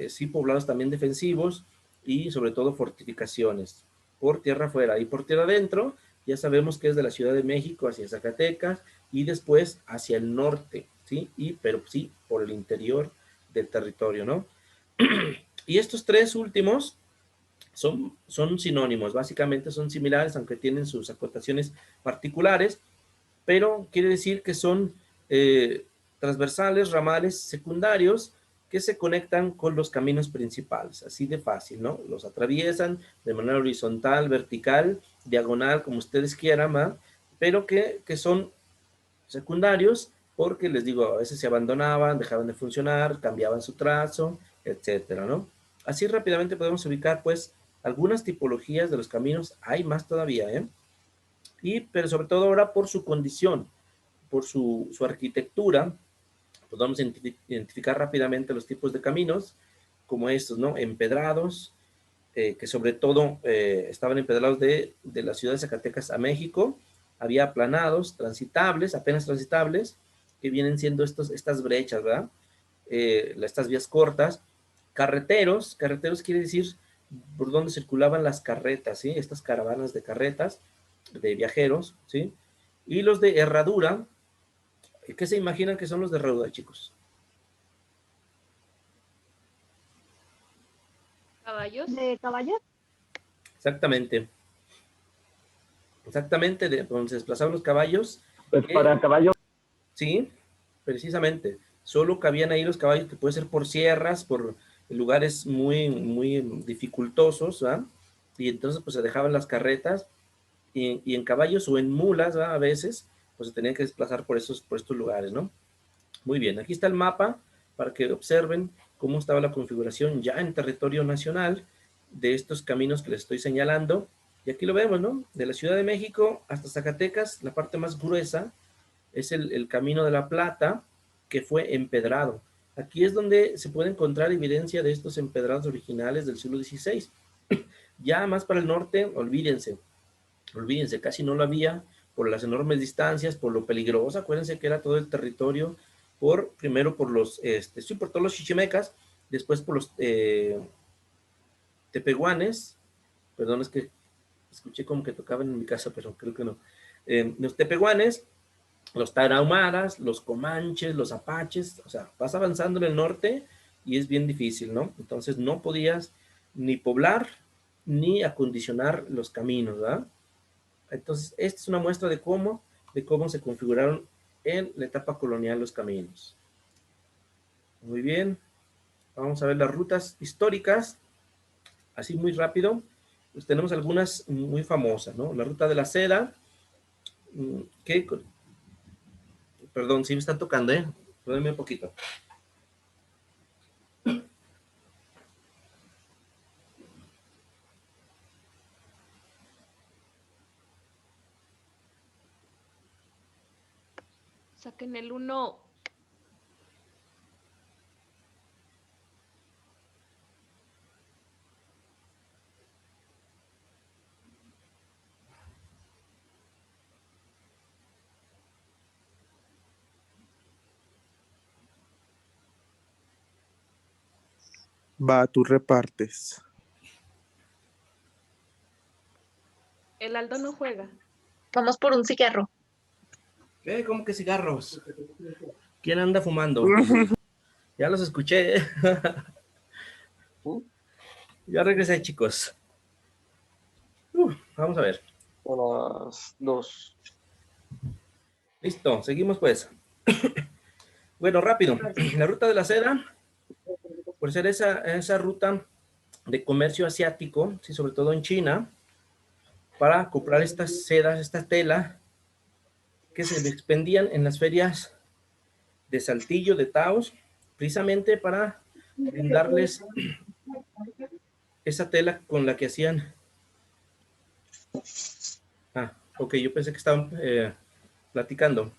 sí, poblados también defensivos y sobre todo fortificaciones por tierra afuera y por tierra adentro. Ya sabemos que es de la Ciudad de México hacia Zacatecas y después hacia el norte, ¿sí? Pero sí, por el interior del territorio, ¿no? Y estos tres últimos son sinónimos, básicamente son similares, aunque tienen sus acotaciones particulares, pero quiere decir que son transversales, ramales secundarios que se conectan con los caminos principales, así de fácil, ¿no? Los atraviesan de manera horizontal, vertical, diagonal, como ustedes quieran, ¿va? Pero que son secundarios porque, les digo, a veces se abandonaban, dejaban de funcionar, cambiaban su trazo, etcétera, ¿no? Así rápidamente podemos ubicar, pues, algunas tipologías de los caminos, hay más todavía, ¿eh? Pero sobre todo ahora por su condición, por su arquitectura, pues vamos a identificar rápidamente los tipos de caminos, como estos, ¿no? Empedrados, que sobre todo estaban empedrados de la ciudad de Zacatecas a México, había aplanados, transitables, apenas transitables, que vienen siendo estas brechas, ¿verdad? Estas vías cortas, carreteros quiere decir por donde circulaban las carretas, ¿sí? Estas caravanas de carretas, de viajeros, ¿sí? Y los de herradura, ¿qué se imaginan que son los de herradura, chicos? ¿Caballos? ¿De caballos? Exactamente, exactamente, de donde se desplazaban los caballos. Pues para caballo. Sí, precisamente. Solo cabían ahí los caballos, que puede ser por sierras, por lugares muy, muy dificultosos, ¿verdad? Y entonces pues se dejaban las carretas y en caballos o en mulas, ¿verdad? A veces, pues se tenían que desplazar por estos lugares, ¿no? Muy bien, aquí está el mapa para que observen cómo estaba la configuración ya en territorio nacional de estos caminos que les estoy señalando. Y aquí lo vemos, ¿no? De la Ciudad de México hasta Zacatecas, la parte más gruesa es el Camino de la Plata, que fue empedrado. Aquí es donde se puede encontrar evidencia de estos empedrados originales del siglo XVI. Ya más para el norte, olvídense, casi no lo había por las enormes distancias, por lo peligroso. Acuérdense que era todo el territorio, primero por por todos los chichimecas, después por los tepehuanes, perdón, es que escuché como que tocaban en mi casa, pero creo que no. Los tepehuanes, los tarahumaras, los comanches, los apaches, o sea, vas avanzando en el norte y es bien difícil, ¿no? Entonces no podías ni poblar ni acondicionar los caminos, ¿verdad? Entonces, esta es una muestra de cómo se configuraron en la etapa colonial los caminos. Muy bien, vamos a ver las rutas históricas, así muy rápido. Pues tenemos algunas muy famosas, ¿no? La ruta de la seda, que perdón, sí me están tocando, perdónenme un poquito. Saquen el 1. Va, tú repartes. El Aldo no juega. Vamos por un cigarro. ¿Qué? ¿Cómo que cigarros? ¿Quién anda fumando? Ya los escuché. Ya regresé, chicos. Vamos a ver. A las 2. Listo, seguimos pues. Bueno, rápido. La ruta de la seda, por ser esa ruta de comercio asiático, sí, sobre todo en China, para comprar estas sedas, esta tela, que se expendían en las ferias de Saltillo, de Taos, precisamente para brindarles esa tela con la que hacían. Ah, ok, yo pensé que estaban platicando.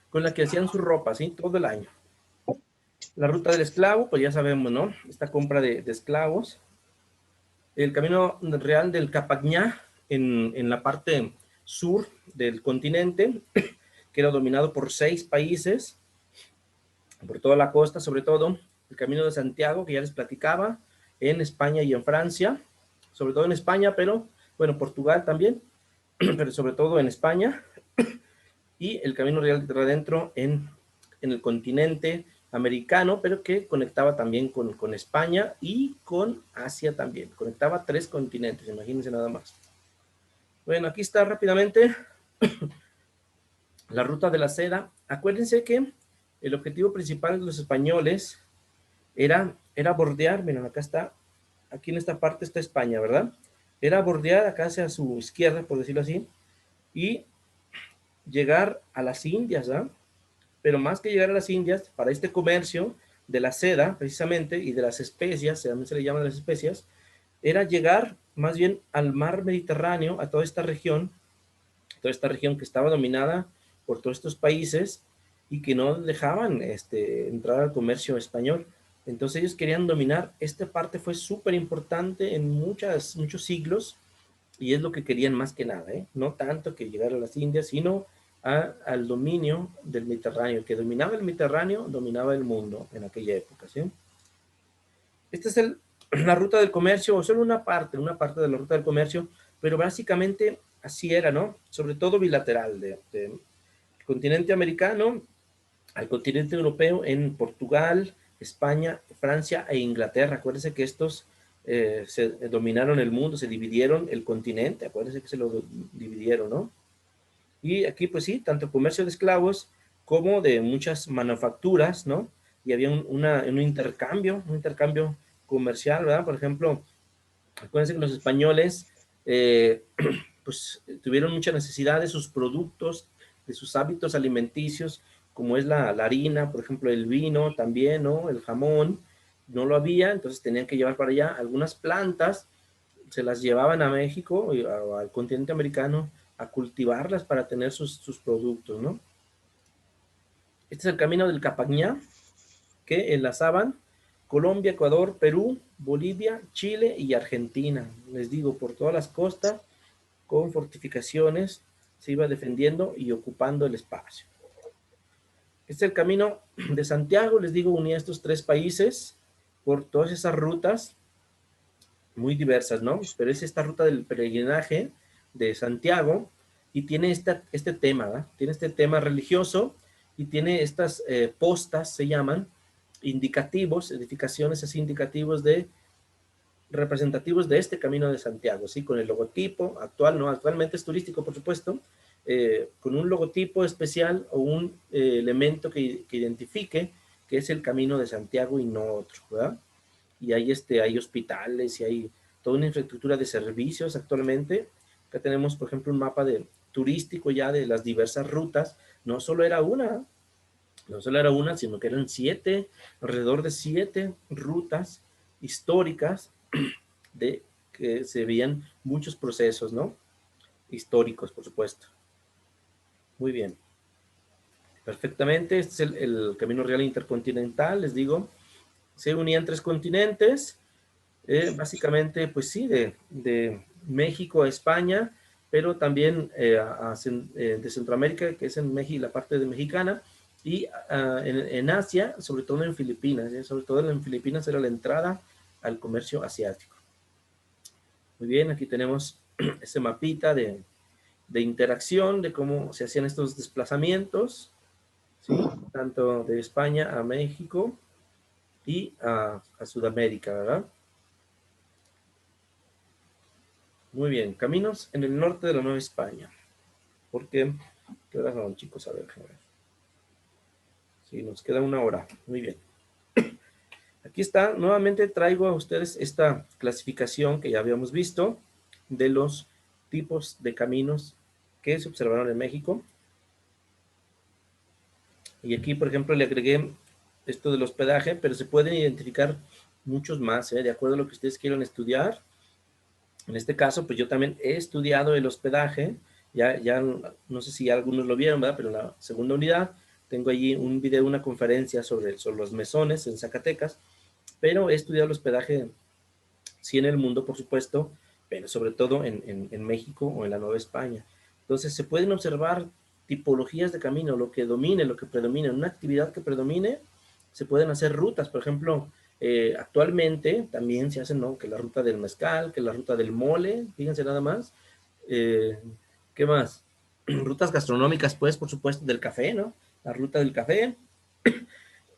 Con la que hacían su ropa, ¿sí? Todo el año. La ruta del esclavo, pues ya sabemos, ¿no? Esta compra de esclavos. El camino real del Capagñá, en la parte sur del continente, que era dominado por 6 países, por toda la costa, sobre todo. El camino de Santiago, que ya les platicaba, en España y en Francia, sobre todo en España, pero, bueno, Portugal también, pero sobre todo en España. Y el camino real de adentro en el continente americano, pero que conectaba también con España y con Asia también. Conectaba 3 continentes, imagínense nada más. Bueno, aquí está rápidamente la ruta de la seda. Acuérdense que el objetivo principal de los españoles era bordear, miren, acá está, aquí en esta parte está España, ¿verdad? Era bordear acá hacia su izquierda, por decirlo así, y llegar a las Indias, ¿ah? Pero más que llegar a las Indias, para este comercio de la seda, precisamente, y de las especias, también se le llaman las especias, era llegar más bien al mar Mediterráneo, a toda esta región que estaba dominada por todos estos países y que no dejaban entrar al comercio español. Entonces ellos querían dominar. Esta parte fue súper importante en muchos siglos, y es lo que querían más que nada, ¿eh? No tanto que llegar a las Indias, sino al dominio del Mediterráneo. El que dominaba el Mediterráneo, dominaba el mundo en aquella época, ¿sí? Esta es la ruta del comercio, o solo una parte de la ruta del comercio, pero básicamente así era, ¿no? Sobre todo bilateral, del continente americano al continente europeo, en Portugal, España, Francia e Inglaterra. Acuérdense que estos se dominaron el mundo, se dividieron el continente, acuérdense que se lo dividieron, ¿no? Y aquí, pues sí, tanto comercio de esclavos como de muchas manufacturas, ¿no? Y había un intercambio comercial, ¿verdad? Por ejemplo, acuérdense que los españoles, pues, tuvieron mucha necesidad de sus productos, de sus hábitos alimenticios, como es la harina, por ejemplo, el vino también, ¿no? El jamón, no lo había, entonces tenían que llevar para allá algunas plantas, se las llevaban a México o al continente americano a cultivarlas para tener sus productos, ¿no? Este es el camino del Capagñá, que enlazaban Colombia, Ecuador, Perú, Bolivia, Chile y Argentina. Les digo, por todas las costas, con fortificaciones, se iba defendiendo y ocupando el espacio. Este es el camino de Santiago, les digo, unía estos 3 países por todas esas rutas muy diversas, ¿no? Pero es esta ruta del peregrinaje de Santiago y tiene este tema, ¿verdad? Tiene este tema religioso y tiene estas postas, se llaman, indicativos, edificaciones así indicativos representativos de este camino de Santiago, ¿sí? Con el logotipo actual, ¿no? Actualmente es turístico, por supuesto, con un logotipo especial o un elemento que identifique que es el camino de Santiago y no otro, ¿verdad? Y hay hospitales y hay toda una infraestructura de servicios actualmente. Acá tenemos, por ejemplo, un mapa turístico ya de las diversas rutas. No solo era una, sino que eran 7, alrededor de 7 rutas históricas de que se veían muchos procesos, ¿no? Históricos, por supuesto. Muy bien. Perfectamente, este es el Camino Real Intercontinental, les digo. Se unían 3 continentes, básicamente, pues sí, de México a España, pero también de Centroamérica, que es en México, la parte de mexicana, y en Asia, sobre todo en Filipinas, sobre todo en Filipinas era la entrada al comercio asiático. Muy bien, aquí tenemos ese mapita de interacción, de cómo se hacían estos desplazamientos, ¿sí? Tanto de España a México y a Sudamérica, ¿verdad? Muy bien, caminos en el norte de la Nueva España. ¿Por qué? ¿Qué horas son, chicos? A ver. Sí, nos queda 1 hora. Muy bien. Aquí está, nuevamente traigo a ustedes esta clasificación que ya habíamos visto de los tipos de caminos que se observaron en México. Y aquí, por ejemplo, le agregué esto del hospedaje, pero se pueden identificar muchos más, de acuerdo a lo que ustedes quieran estudiar. En este caso, pues yo también he estudiado el hospedaje, ya no sé si algunos lo vieron, ¿verdad? Pero en la segunda unidad tengo allí un video, una conferencia sobre los mesones en Zacatecas, pero he estudiado el hospedaje, sí, en el mundo, por supuesto, pero sobre todo en México o en la Nueva España. Entonces, se pueden observar tipologías de camino, lo que domine, lo que predomine, en una actividad que predomine, se pueden hacer rutas. Por ejemplo, actualmente también se hacen, ¿no? Que la ruta del mezcal, que la ruta del mole, fíjense nada más. ¿Qué más? Rutas gastronómicas, pues, por supuesto, del café, ¿no? La ruta del café.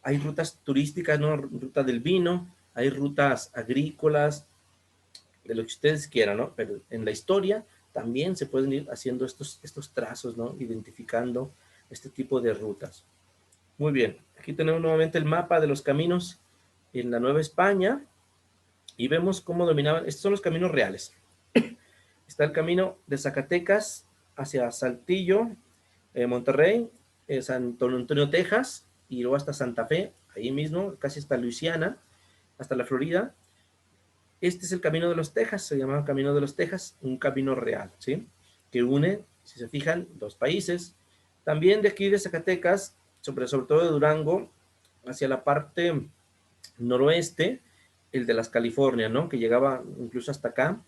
Hay rutas turísticas, ¿no? Ruta del vino, hay rutas agrícolas, de lo que ustedes quieran, ¿no? Pero en la historia también se pueden ir haciendo estos trazos, ¿no? Identificando este tipo de rutas. Muy bien, aquí tenemos nuevamente el mapa de los caminos en la Nueva España y vemos cómo dominaban. Estos son los caminos reales. Está el camino de Zacatecas hacia Saltillo, Monterrey, San Antonio, Texas, y luego hasta Santa Fe, ahí mismo, casi hasta Luisiana, hasta la Florida. Este es el Camino de los Texas, se llama Camino de los Texas, un camino real, ¿sí? Que une, si se fijan, dos países. También de aquí de Zacatecas, sobre todo de Durango, hacia la parte noroeste, el de las Californias, ¿no? Que llegaba incluso hasta acá,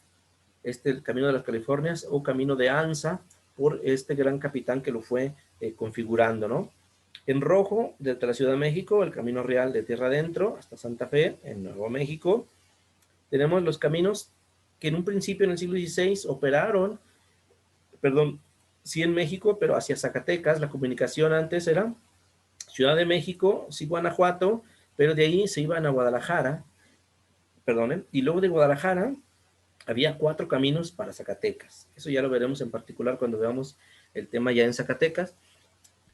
el Camino de las Californias, o Camino de Anza, por este gran capitán que lo fue configurando, ¿no? En rojo, desde la Ciudad de México, el Camino Real de Tierra Adentro, hasta Santa Fe, en Nuevo México. Tenemos los caminos que en un principio en el siglo XVI operaron, sí en México, pero hacia Zacatecas. La comunicación antes era Ciudad de México, sí Guanajuato, pero de ahí se iban a Guadalajara, y luego de Guadalajara había 4 caminos para Zacatecas. Eso ya lo veremos en particular cuando veamos el tema ya en Zacatecas.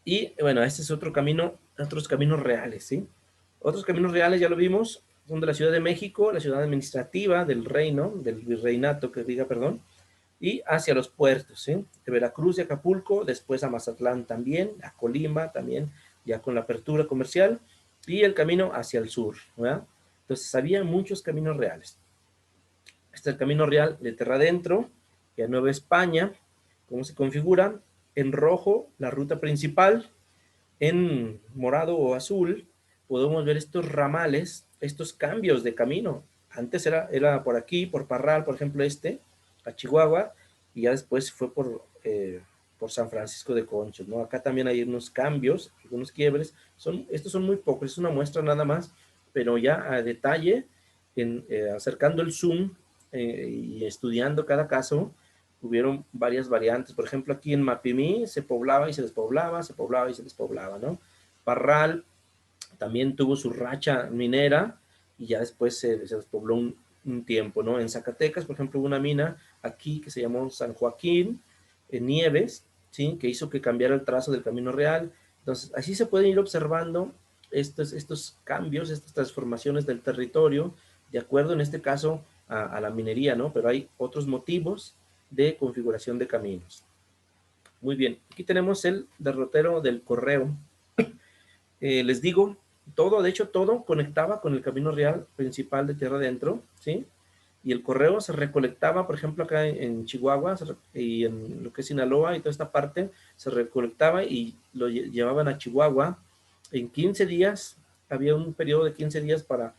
Y bueno, este es otro camino, otros caminos reales, ¿sí? Otros caminos reales ya lo vimos, son de la Ciudad de México, la ciudad administrativa del reino, del virreinato, que diga, perdón, y hacia los puertos, ¿sí? De Veracruz y Acapulco, después a Mazatlán también, a Colima también, ya con la apertura comercial, y el camino hacia el sur, ¿verdad? Entonces había muchos caminos reales. Este es el camino real de Terra Adentro, y a Nueva España. ¿Cómo se configura? En rojo, la ruta principal. En morado o azul, podemos ver estos ramales, estos cambios de camino. Antes era por aquí, por Parral, por ejemplo, a Chihuahua, y ya después fue por San Francisco de Conchos, ¿no? Acá también hay unos cambios, algunos quiebres. Estos son muy pocos, es una muestra nada más, pero ya a detalle, acercando el zoom y estudiando cada caso, hubieron varias variantes. Por ejemplo, aquí en Mapimí se poblaba y se despoblaba, se poblaba y se despoblaba, ¿no? Parral también tuvo su racha minera y ya después se despobló un tiempo, ¿no? En Zacatecas, por ejemplo, hubo una mina aquí que se llamó San Joaquín, en Nieves, ¿sí? Que hizo que cambiara el trazo del camino real. Entonces, así se pueden ir observando estos cambios, estas transformaciones del territorio, de acuerdo en este caso a la minería, ¿no? Pero hay otros motivos de configuración de caminos. Muy bien, aquí tenemos el derrotero del correo. Les digo, de hecho todo conectaba con el camino real principal de Tierra Adentro, ¿sí? Y el correo se recolectaba, por ejemplo, acá en Chihuahua y en lo que es Sinaloa y toda esta parte, se recolectaba y lo llevaban a Chihuahua. En 15 días, había un periodo de 15 días para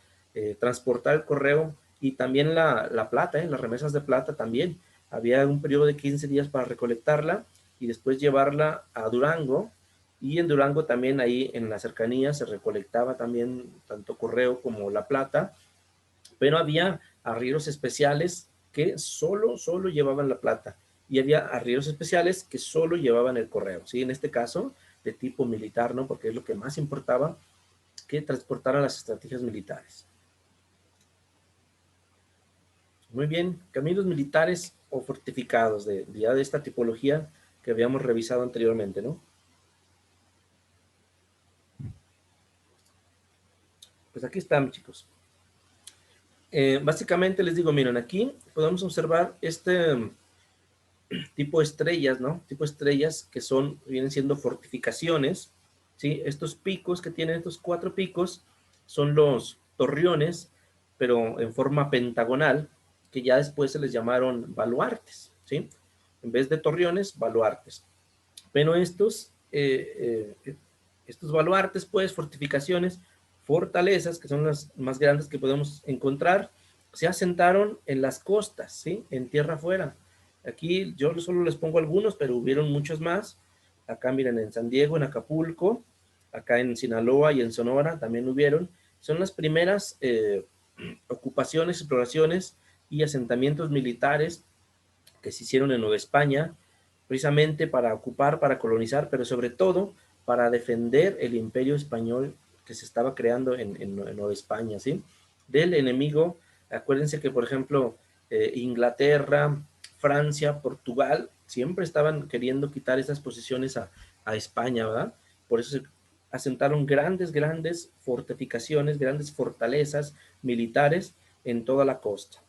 transportar el correo y también la plata, las remesas de plata también. Había un periodo de 15 días para recolectarla y después llevarla a Durango. Y en Durango también, ahí en la cercanía, se recolectaba también tanto correo como la plata, pero había arrieros especiales que solo llevaban la plata y había arrieros especiales que solo llevaban el correo, ¿sí? En este caso, de tipo militar, ¿no? Porque es lo que más importaba, que transportaran las estrategias militares. Muy bien, caminos militares o fortificados ya de esta tipología que habíamos revisado anteriormente, ¿no? Pues aquí están, chicos. Básicamente les digo, miren, aquí podemos observar este tipo de estrellas, ¿no? Tipo de estrellas que vienen siendo fortificaciones, ¿sí? Estos picos que tienen, estos 4 picos, son los torreones, pero en forma pentagonal, que ya después se les llamaron baluartes, ¿sí? En vez de torreones, baluartes. Pero estos baluartes, pues, fortificaciones, fortalezas, que son las más grandes que podemos encontrar, se asentaron en las costas, ¿sí? En tierra afuera. Aquí yo solo les pongo algunos, pero hubieron muchos más. Acá miren, en San Diego, en Acapulco, acá en Sinaloa y en Sonora también hubieron. Son las primeras ocupaciones, exploraciones y asentamientos militares que se hicieron en Nueva España, precisamente para ocupar, para colonizar, pero sobre todo para defender el imperio español que se estaba creando en Nueva España, ¿sí? Del enemigo. Acuérdense que, por ejemplo, Inglaterra, Francia, Portugal, siempre estaban queriendo quitar esas posiciones a España, ¿verdad? Por eso se asentaron grandes fortificaciones, grandes fortalezas militares en toda la costa.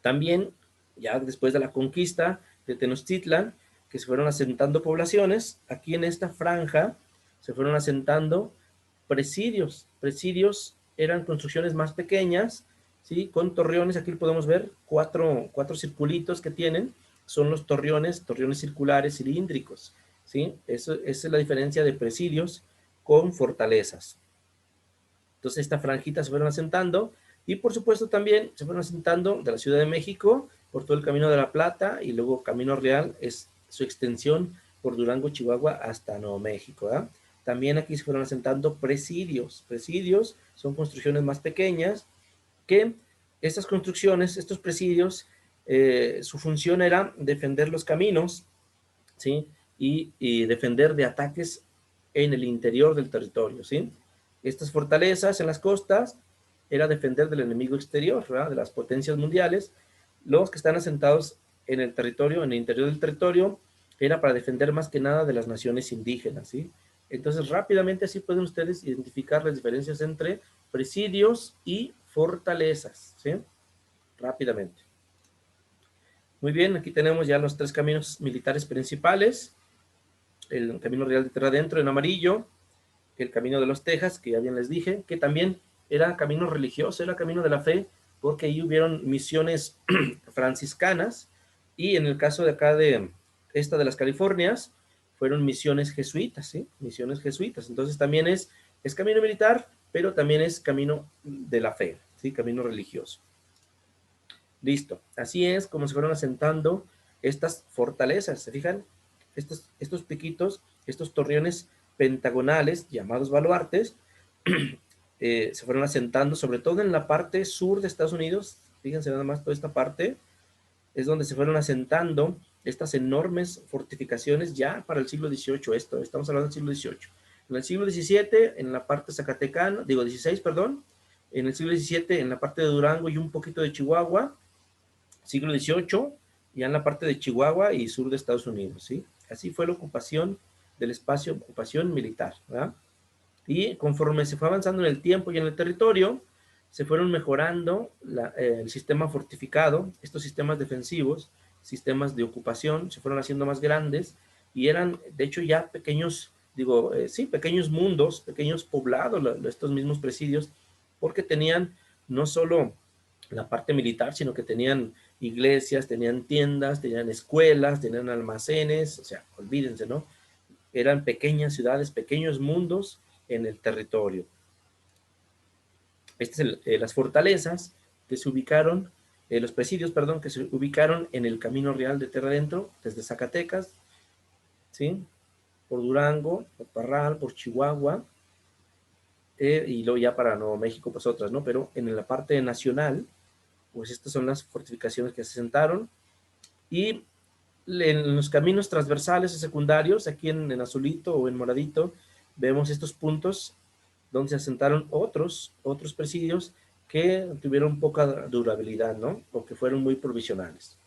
También, ya después de la conquista de Tenochtitlan, que se fueron asentando poblaciones, aquí en esta franja se fueron asentando presidios. Presidios eran construcciones más pequeñas, ¿sí? Con torreones. Aquí podemos ver cuatro circulitos que tienen, son los torreones circulares cilíndricos, ¿sí? Esa es la diferencia de presidios con fortalezas. Entonces esta franjita se fueron asentando, y por supuesto también se fueron asentando de la Ciudad de México por todo el Camino de la Plata, y luego Camino Real es su extensión por Durango, Chihuahua, hasta Nuevo México, ¿verdad? También aquí se fueron asentando presidios. Presidios son construcciones más pequeñas, que estas construcciones, estos presidios, su función era defender los caminos, ¿sí? Y defender de ataques en el interior del territorio, ¿sí? Estas fortalezas en las costas era defender del enemigo exterior, ¿verdad? De las potencias mundiales. Los que están asentados en el territorio, en el interior del territorio, era para defender más que nada de las naciones indígenas, ¿sí? Entonces, rápidamente así pueden ustedes identificar las diferencias entre presidios y fortalezas, ¿sí? Rápidamente. Muy bien, aquí tenemos ya los 3 caminos militares principales. El Camino Real de Tierra Adentro en amarillo, el Camino de los Tejas, que ya bien les dije, que también era camino religioso, era camino de la fe, porque ahí hubieron misiones franciscanas, y en el caso de acá de esta de las Californias, fueron misiones jesuitas, ¿sí? Misiones jesuitas. Entonces también es camino militar, pero también es camino de la fe, ¿sí? Camino religioso. Listo. Así es como se fueron asentando estas fortalezas, ¿se fijan? Estos piquitos, estos torreones pentagonales, llamados baluartes, se fueron asentando, sobre todo en la parte sur de Estados Unidos. Fíjense nada más, toda esta parte es donde se fueron asentando estas enormes fortificaciones ya para el siglo XVIII. Estamos hablando del siglo XVIII. En el siglo XVII, en la parte zacatecana, digo XVI, perdón, en el siglo XVII, en la parte de Durango y un poquito de Chihuahua. Siglo XVIII, ya en la parte de Chihuahua y sur de Estados Unidos, ¿sí? Así fue la ocupación del espacio, ocupación militar, ¿verdad? Y conforme se fue avanzando en el tiempo y en el territorio, se fueron mejorando el sistema fortificado, estos sistemas defensivos, sistemas de ocupación, se fueron haciendo más grandes, y eran, de hecho, ya pequeños, pequeños mundos, pequeños poblados, estos mismos presidios, porque tenían no solo la parte militar, sino que tenían iglesias, tenían tiendas, tenían escuelas, tenían almacenes, o sea, olvídense, ¿no? Eran pequeñas ciudades, pequeños mundos en el territorio. Las fortalezas que se ubicaron, los presidios, perdón, que se ubicaron en el Camino Real de Tierra Adentro, desde Zacatecas, ¿sí? Por Durango, por Parral, por Chihuahua, y luego ya para Nuevo México, pues otras, ¿no? Pero en la parte nacional, pues estas son las fortificaciones que se asentaron. Y en los caminos transversales y secundarios, aquí en azulito o en moradito, vemos estos puntos donde se asentaron otros presidios que tuvieron poca durabilidad, ¿no? O que fueron muy provisionales.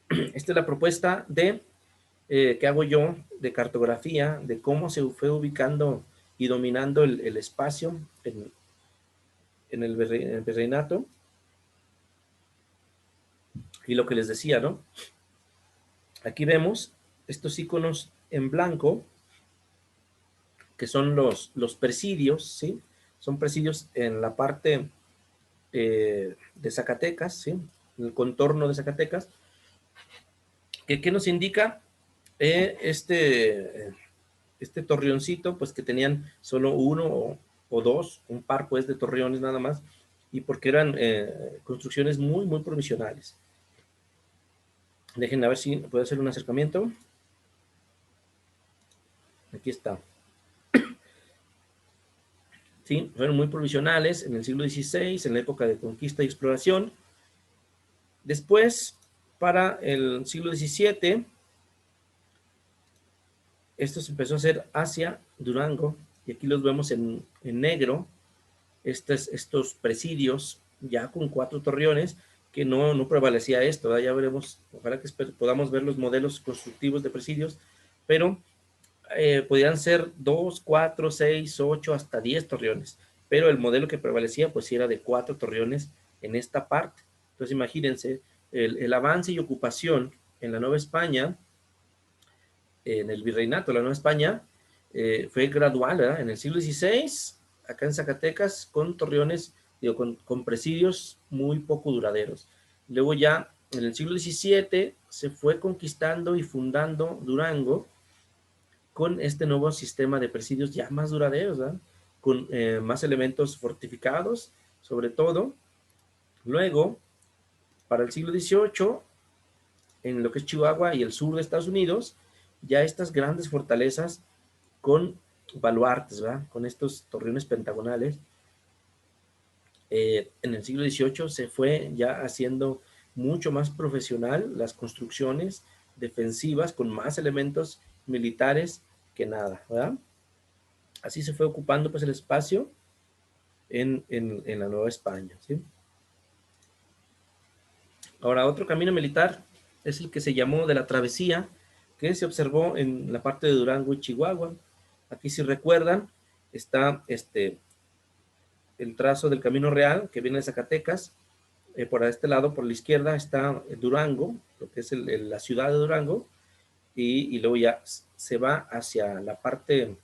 Esta es la propuesta que hago yo de cartografía, de cómo se fue ubicando y dominando el espacio en el virreinato. Y lo que les decía, ¿no? Aquí vemos estos iconos en blanco, que son los presidios, ¿sí? Son presidios en la parte de Zacatecas, ¿sí? En el contorno de Zacatecas. ¿Qué nos indica? Este torreoncito, pues que tenían solo uno o dos, un par pues de torreones nada más, y porque eran construcciones muy, muy provisionales. Déjenme ver si puedo hacer un acercamiento. Aquí está. Sí, fueron muy provisionales en el siglo XVI, en la época de conquista y exploración. Después, para el siglo XVII, esto se empezó a hacer hacia Durango, y aquí los vemos en negro, estos presidios ya con 4 torreones, que no prevalecía esto, ¿verdad? Ya veremos, ojalá que podamos ver los modelos constructivos de presidios, pero podían ser 2, 4, 6, 8, hasta 10 torreones, pero el modelo que prevalecía pues era de 4 torreones en esta parte. Entonces imagínense, el avance y ocupación en la Nueva España, en el virreinato de la Nueva España, fue gradual, ¿verdad? En el siglo XVI, acá en Zacatecas, con torreones, digo, con presidios muy poco duraderos. Luego ya en el siglo XVII se fue conquistando y fundando Durango con este nuevo sistema de presidios ya más duraderos, ¿verdad? Con más elementos fortificados, sobre todo. Luego, para el siglo XVIII, en lo que es Chihuahua y el sur de Estados Unidos, ya estas grandes fortalezas con baluartes, ¿verdad? Con estos torreones pentagonales. En el siglo XVIII se fue ya haciendo mucho más profesional las construcciones defensivas con más elementos militares que nada, ¿verdad? Así se fue ocupando pues el espacio en la Nueva España, ¿sí? Ahora, otro camino militar es el que se llamó de la Travesía, que se observó en la parte de Durango y Chihuahua. Aquí, si recuerdan, está el trazo del Camino Real, que viene de Zacatecas. Por este lado, por la izquierda, está Durango, lo que es la ciudad de Durango, y luego ya se va hacia la parte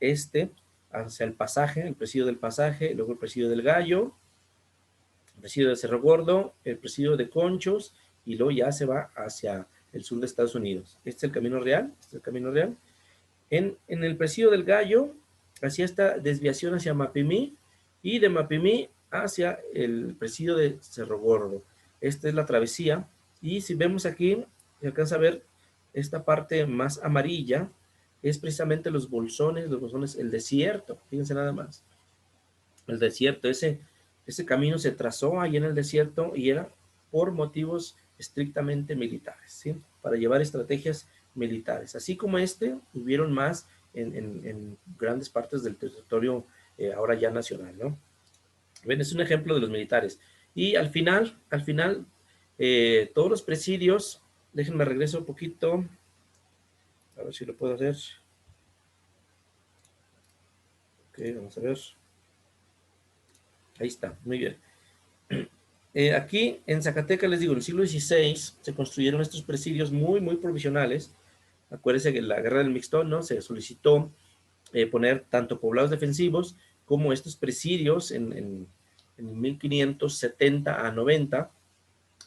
hacia el Pasaje, el presidio del Pasaje, luego el presidio del Gallo, el presidio de Cerro Gordo, el presidio de Conchos, y luego ya se va hacia el sur de Estados Unidos. Este es el Camino Real, En el presidio del Gallo, hacia esta desviación hacia Mapimí, y de Mapimí hacia el presidio de Cerro Gordo. Esta es la travesía, y si vemos aquí, se alcanza a ver esta parte más amarilla, es precisamente los bolsones, el desierto, fíjense nada más. El desierto, ese camino se trazó ahí en el desierto y era por motivos estrictamente militares, ¿sí? Para llevar estrategias militares. Así como hubieron más en grandes partes del territorio ahora ya nacional, ¿no? Ven, es un ejemplo de los militares. Y al final, todos los presidios, déjenme regreso un poquito, a ver si lo puedo hacer. Ok, vamos a ver. Ahí está, muy bien. Aquí en Zacatecas, les digo, en el siglo XVI se construyeron estos presidios muy, muy provisionales. Acuérdense que en la guerra del Mixtón, ¿no? Se solicitó poner tanto poblados defensivos como estos presidios en 1570 a 90.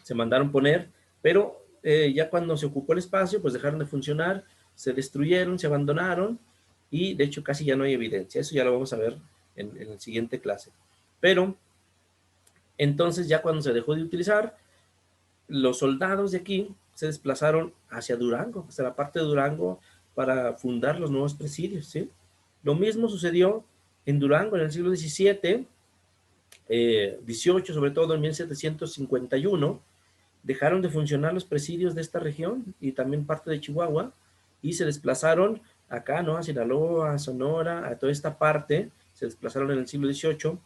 Se mandaron poner, pero ya cuando se ocupó el espacio, pues dejaron de funcionar, se destruyeron, se abandonaron, y de hecho casi ya no hay evidencia. Eso ya lo vamos a ver en la siguiente clase. Pero entonces ya cuando se dejó de utilizar, los soldados de aquí se desplazaron hacia Durango, hacia la parte de Durango, para fundar los nuevos presidios, ¿sí? Lo mismo sucedió en Durango en el siglo XVII, XVIII, sobre todo en 1751, dejaron de funcionar los presidios de esta región y también parte de Chihuahua, y se desplazaron acá, ¿no? A Sinaloa, a Sonora, a toda esta parte, se desplazaron en el siglo XVIII.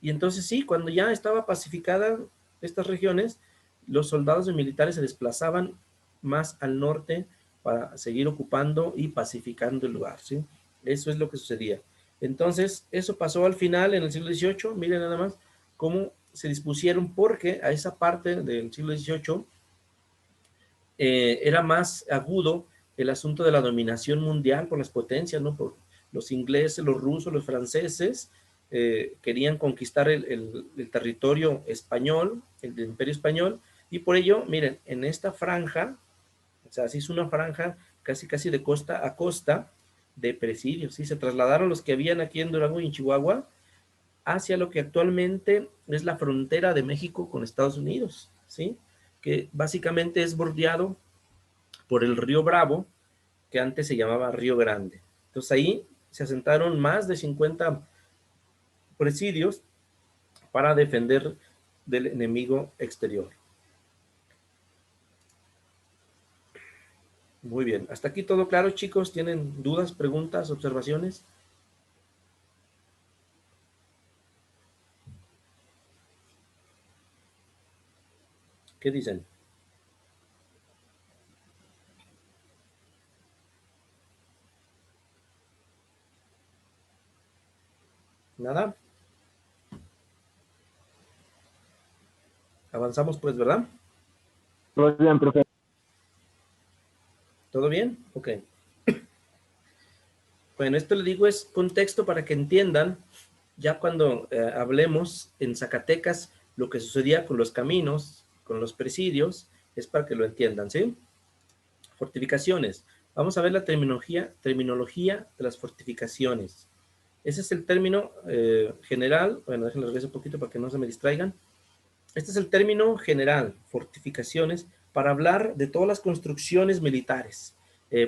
Y entonces sí, cuando ya estaba pacificada estas regiones, los soldados y militares se desplazaban más al norte para seguir ocupando y pacificando el lugar, ¿sí? Eso es lo que sucedía. Entonces, eso pasó al final en el siglo XVIII. Miren nada más cómo se dispusieron, porque a esa parte del siglo XVIII era más agudo el asunto de la dominación mundial por las potencias, ¿no? Por los ingleses, los rusos, los franceses, querían conquistar el territorio español, el del Imperio Español, y por ello, miren, en esta franja, o sea, se hizo una franja casi de costa a costa de presidios, ¿sí? Se trasladaron los que habían aquí en Durango y en Chihuahua hacia lo que actualmente es la frontera de México con Estados Unidos, ¿sí? Que básicamente es bordeado por el río Bravo, que antes se llamaba Río Grande. Entonces ahí se asentaron más de 50 presidios para defender del enemigo exterior. Muy bien, hasta aquí todo claro, chicos. ¿Tienen dudas, preguntas, observaciones? ¿Qué dicen? ¿Nada? Avanzamos pues, ¿verdad? Todo bien, profe. ¿Todo bien? Ok. Bueno, esto le digo es contexto para que entiendan, ya cuando hablemos en Zacatecas, lo que sucedía con los caminos, con los presidios, es para que lo entiendan, ¿sí? Fortificaciones. Vamos a ver la terminología de las fortificaciones. Ese es el término general. Bueno, déjenme regresar un poquito para que no se me distraigan. Este es el término general, fortificaciones, para hablar de todas las construcciones militares.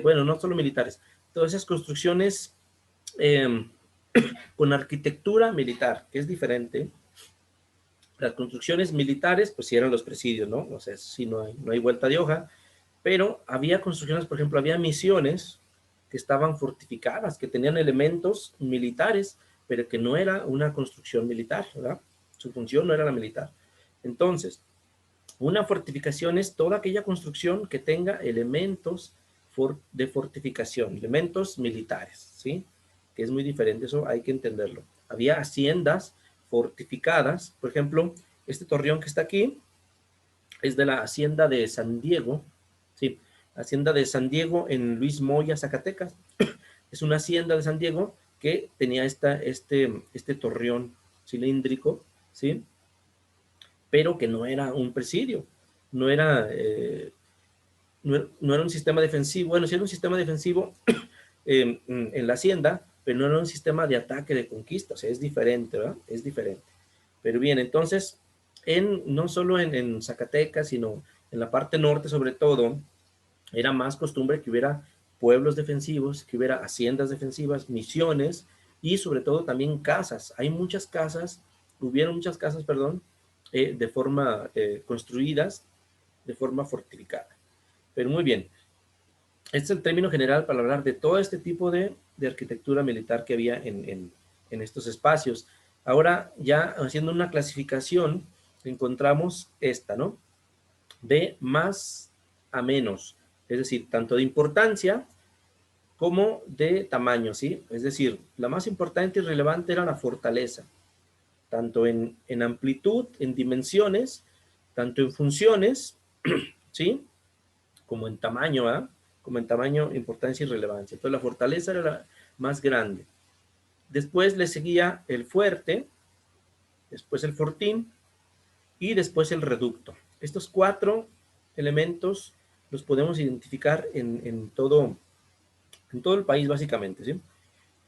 Bueno, no solo militares, todas esas construcciones con arquitectura militar, que es diferente. Las construcciones militares, pues sí eran los presidios, ¿no? O sea, sí no hay vuelta de hoja, pero había construcciones, por ejemplo, había misiones que estaban fortificadas, que tenían elementos militares, pero que no era una construcción militar, ¿verdad? Su función no era la militar. Entonces, una fortificación es toda aquella construcción que tenga elementos de fortificación, elementos militares, ¿sí? Que es muy diferente, eso hay que entenderlo. Había haciendas fortificadas, por ejemplo, este torreón que está aquí es de la hacienda de San Diego, ¿sí? Hacienda de San Diego en Luis Moya, Zacatecas. Es una hacienda de San Diego que tenía este torreón cilíndrico, ¿sí? Pero que no era un presidio, no era, no era un sistema defensivo. Bueno, sí era un sistema defensivo en la hacienda, pero no era un sistema de ataque, de conquista. O sea, es diferente, ¿verdad? Es diferente. Pero bien, entonces, no solo en Zacatecas, sino en la parte norte sobre todo, era más costumbre que hubiera pueblos defensivos, que hubiera haciendas defensivas, misiones y sobre todo también casas. Hubieron muchas casas, perdón, de forma construidas, de forma fortificada. Pero muy bien, este es el término general para hablar de todo este tipo de arquitectura militar que había en estos espacios. Ahora, ya haciendo una clasificación, encontramos esta, ¿no? De más a menos, es decir, tanto de importancia como de tamaño, ¿sí? Es decir, la más importante y relevante era la fortaleza, tanto en amplitud, en dimensiones, tanto en funciones, ¿sí? Como en tamaño, ¿ah? Como en tamaño, importancia y relevancia. Entonces la fortaleza era la más grande. Después le seguía el fuerte, después el fortín y después el reducto. Estos 4 elementos los podemos identificar en todo el país básicamente, ¿sí?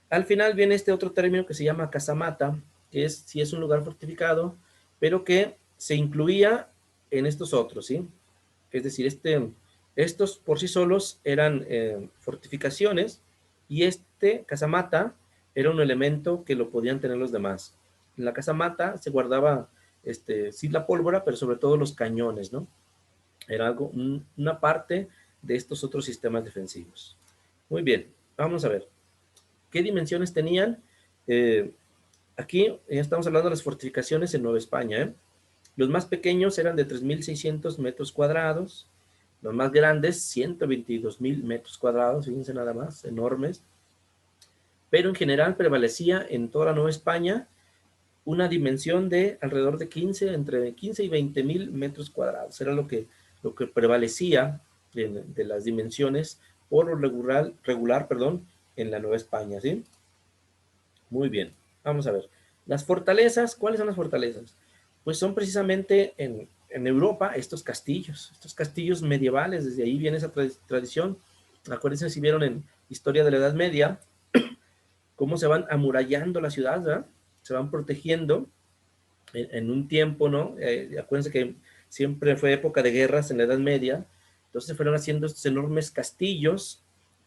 Al final viene este otro término que se llama casamata, que es si es un lugar fortificado, pero que se incluía en estos otros, ¿sí? Es decir, estos por sí solos eran fortificaciones y este casamata era un elemento que lo podían tener los demás. En la casamata se guardaba, sí, la pólvora, pero sobre todo los cañones, ¿no? Era una parte de estos otros sistemas defensivos. Muy bien, vamos a ver. ¿Qué dimensiones tenían? Aquí ya estamos hablando de las fortificaciones en Nueva España, ¿eh? Los más pequeños eran de 3.600 metros cuadrados, los más grandes 122.000 metros cuadrados, fíjense nada más, enormes. pero en general prevalecía en toda la Nueva España una dimensión de alrededor de 15, entre 15 y 20 mil metros cuadrados. Era lo que prevalecía de las dimensiones por lo regular, en la Nueva España, ¿sí? Muy bien, vamos a ver. Las fortalezas, ¿cuáles son las fortalezas? Pues son precisamente en Europa estos castillos medievales, desde ahí viene esa tradición. Acuérdense si vieron en Historia de la Edad Media, cómo se van amurallando la ciudad, ¿verdad? Se van protegiendo en un tiempo, ¿no? Acuérdense que siempre fue época de guerras en la Edad Media, entonces se fueron haciendo estos enormes castillos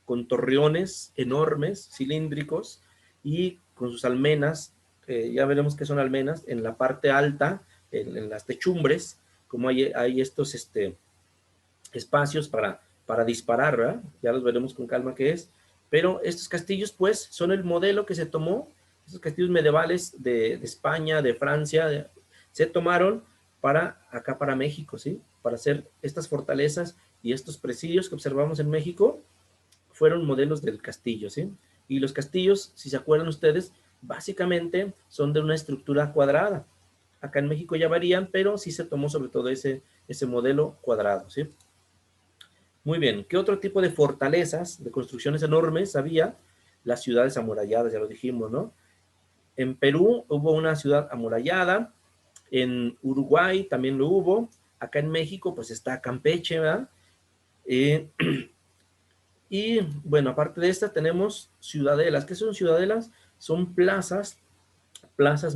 con torreones enormes, cilíndricos, y con sus almenas, ya veremos qué son almenas, en la parte alta, en las techumbres, como hay estos espacios para disparar, ¿verdad? Ya los veremos con calma qué es, pero estos castillos, pues, son el modelo que se tomó, estos castillos medievales de España, de Francia, se tomaron para México, ¿sí? Para hacer estas fortalezas y estos presidios que observamos en México, fueron modelos del castillo, ¿sí? Y los castillos, si se acuerdan ustedes, básicamente son de una estructura cuadrada. Acá en México ya varían, pero sí se tomó sobre todo ese modelo cuadrado, ¿sí? Muy bien, ¿qué otro tipo de fortalezas, de construcciones enormes había? Las ciudades amuralladas, ya lo dijimos, ¿no? En Perú hubo una ciudad amurallada, en Uruguay también lo hubo, acá en México pues está Campeche, ¿verdad? Y bueno, aparte de esta tenemos ciudadelas. ¿Qué son ciudadelas? Son plazas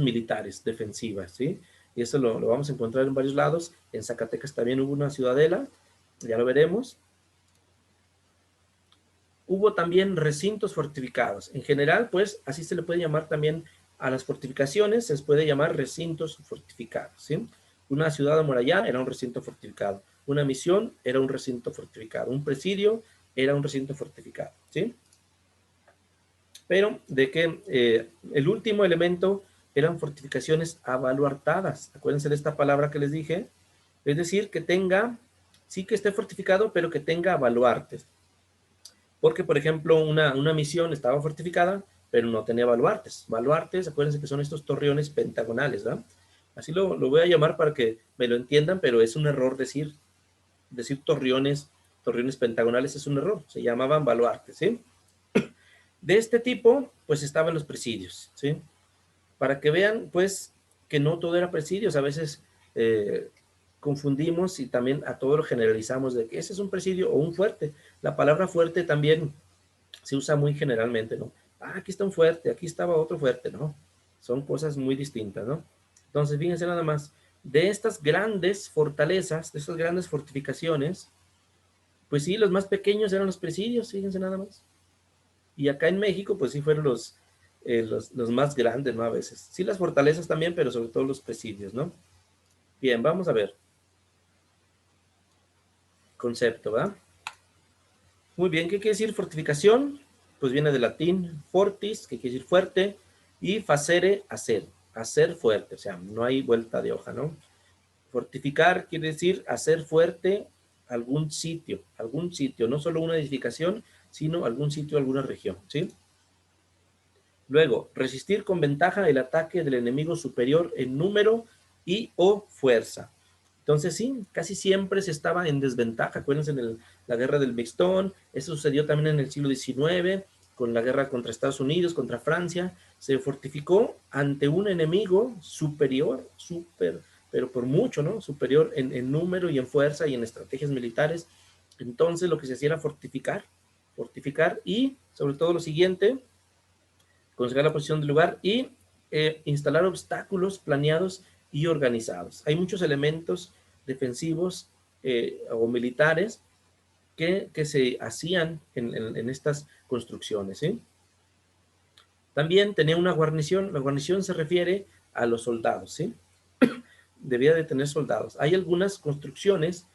militares defensivas, ¿sí? Y eso lo vamos a encontrar en varios lados. En Zacatecas también hubo una ciudadela, ya lo veremos. Hubo también recintos fortificados. En general, pues, así se le puede llamar también a las fortificaciones, se les puede llamar recintos fortificados, ¿sí? Una ciudad amurallada era un recinto fortificado. Una misión era un recinto fortificado. Un presidio era un recinto fortificado, ¿sí? Pero de que el último elemento eran fortificaciones abaluartadas. Acuérdense de esta palabra que les dije. Es decir, que tenga, sí que esté fortificado, pero que tenga baluartes. Porque, por ejemplo, una misión estaba fortificada, pero no tenía baluartes. Baluartes, acuérdense que son estos torreones pentagonales, ¿verdad? Así lo voy a llamar para que me lo entiendan, pero es un error decir torreones pentagonales, es un error. Se llamaban baluartes, ¿sí? De este tipo, pues estaban los presidios, ¿sí? Para que vean, pues, que no todo era presidios. A veces confundimos y también a todo lo generalizamos de que ese es un presidio o un fuerte. La palabra fuerte también se usa muy generalmente, ¿no? Ah, aquí está un fuerte, aquí estaba otro fuerte, ¿no? Son cosas muy distintas, ¿no? Entonces, fíjense nada más, de estas grandes fortalezas, de estas grandes fortificaciones, pues sí, los más pequeños eran los presidios, fíjense nada más. Y acá en México, pues sí fueron los más grandes, ¿no? A veces. Sí, las fortalezas también, pero sobre todo los presidios, ¿no? Bien, vamos a ver. Concepto, ¿verdad? Muy bien, ¿qué quiere decir fortificación? Pues viene del latín fortis, que quiere decir fuerte, y facere, hacer fuerte, o sea, no hay vuelta de hoja, ¿no? Fortificar quiere decir hacer fuerte algún sitio, no solo una edificación, sino algún sitio, alguna región, ¿sí? Luego, resistir con ventaja el ataque del enemigo superior en número y o fuerza. Entonces sí, casi siempre se estaba en desventaja. Acuérdense en la guerra del Mixtón, eso sucedió también en el siglo XIX, con la guerra contra Estados Unidos, contra Francia, se fortificó ante un enemigo superior, pero por mucho, ¿no? Superior en número y en fuerza y en estrategias militares. Entonces lo que se hacía era fortificar y sobre todo lo siguiente, conseguir la posición del lugar y instalar obstáculos planeados y organizados. Hay muchos elementos defensivos o militares que se hacían en estas construcciones, ¿sí? También tenía una guarnición. La guarnición se refiere a los soldados, ¿sí? Debía de tener soldados. Hay algunas construcciones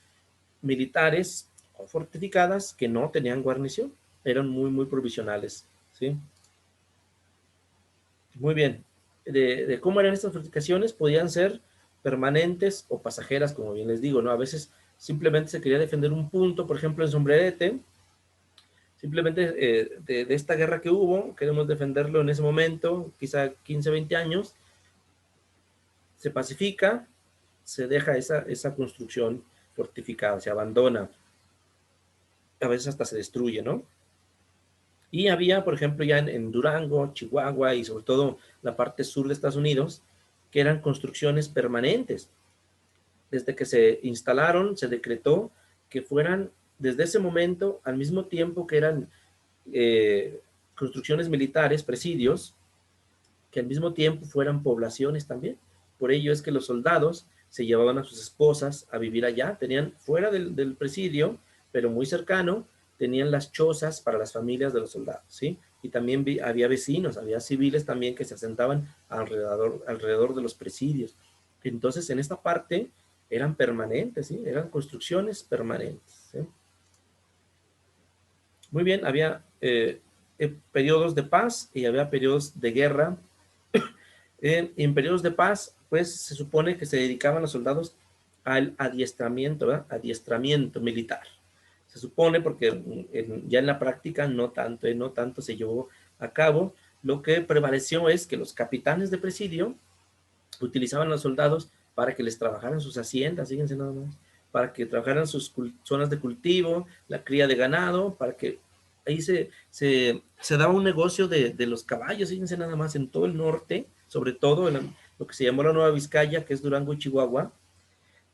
militares o fortificadas que no tenían guarnición. Eran muy, muy provisionales, ¿sí? Muy bien. De cómo eran estas fortificaciones, podían ser permanentes o pasajeras, como bien les digo, ¿no? A veces simplemente se quería defender un punto, por ejemplo, en Sombrerete, Simplemente de esta guerra que hubo, queremos defenderlo en ese momento, quizá 15, 20 años, se pacifica, se deja esa construcción fortificada, se abandona, a veces hasta se destruye, ¿no? Y había, por ejemplo, ya en Durango, Chihuahua y sobre todo la parte sur de Estados Unidos, que eran construcciones permanentes. Desde que se instalaron, se decretó que fueran, desde ese momento, al mismo tiempo que eran construcciones militares, presidios, que al mismo tiempo fueran poblaciones también. Por ello es que los soldados se llevaban a sus esposas a vivir allá, tenían fuera del presidio, pero muy cercano, tenían las chozas para las familias de los soldados, ¿sí? Y también había vecinos, había civiles también que se asentaban alrededor de los presidios. Entonces, en esta parte eran permanentes, ¿sí? Eran construcciones permanentes, ¿sí? Muy bien, había periodos de paz y había periodos de guerra. En periodos de paz, pues se supone que se dedicaban los soldados al adiestramiento, ¿verdad? Adiestramiento militar. Se supone porque ya en la práctica no tanto se llevó a cabo. Lo que prevaleció es que los capitanes de presidio utilizaban a los soldados para que les trabajaran sus haciendas, fíjense nada más, para que trabajaran sus zonas de cultivo, la cría de ganado, para que ahí se daba un negocio de los caballos, fíjense nada más, en todo el norte, sobre todo en lo que se llamó la Nueva Vizcaya, que es Durango y Chihuahua.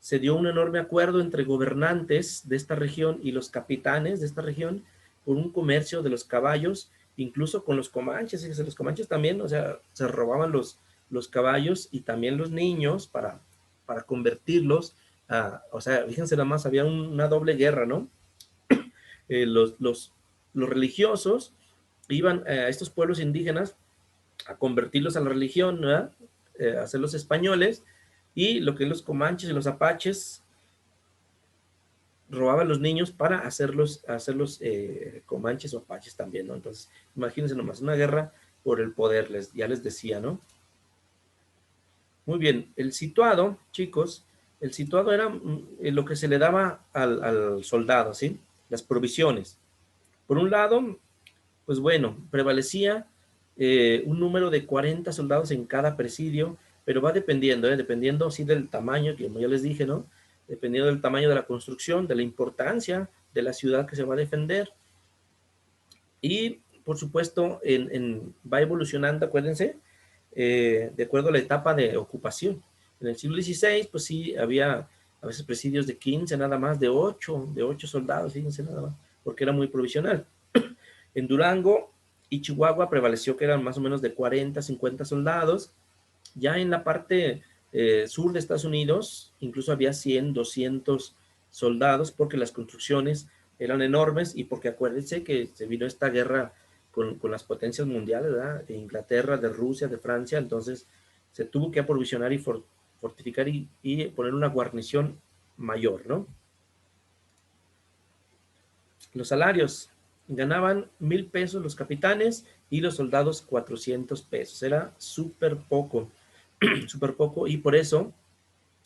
Se dio un enorme acuerdo entre gobernantes de esta región y los capitanes de esta región por un comercio de los caballos, incluso con los comanches. Fíjense, los comanches también, o sea, se robaban los caballos y también los niños para convertirlos o sea, fíjense nada más, había una doble guerra, ¿no? Los religiosos iban a estos pueblos indígenas a convertirlos a la religión, ¿verdad? A hacerlos españoles, y lo que los comanches y los apaches robaban los niños para hacerlos comanches o apaches también, ¿no? Entonces, imagínense nomás, una guerra por el poder, ya les decía, ¿no? Muy bien, el situado, chicos, el situado era lo que se le daba al soldado, ¿sí? Las provisiones. Por un lado, pues bueno, prevalecía un número de 40 soldados en cada presidio, pero va dependiendo, dependiendo sí del tamaño, que como ya les dije, ¿no? Dependiendo del tamaño de la construcción, de la importancia de la ciudad que se va a defender. Y, por supuesto, va evolucionando, acuérdense, de acuerdo a la etapa de ocupación. En el siglo XVI, pues sí, había a veces presidios de 15, nada más, de 8 soldados, fíjense nada más, porque era muy provisional. En Durango y Chihuahua prevaleció que eran más o menos de 40, 50 soldados. Ya en la parte sur de Estados Unidos, incluso había 100, 200 soldados, porque las construcciones eran enormes y porque acuérdense que se vino esta guerra con las potencias mundiales, ¿verdad? De Inglaterra, de Rusia, de Francia, entonces se tuvo que aprovisionar y fortificar y poner una guarnición mayor, ¿no? Los salarios, ganaban 1,000 pesos los capitanes y los soldados 400 pesos, era súper poco, súper poco, y por eso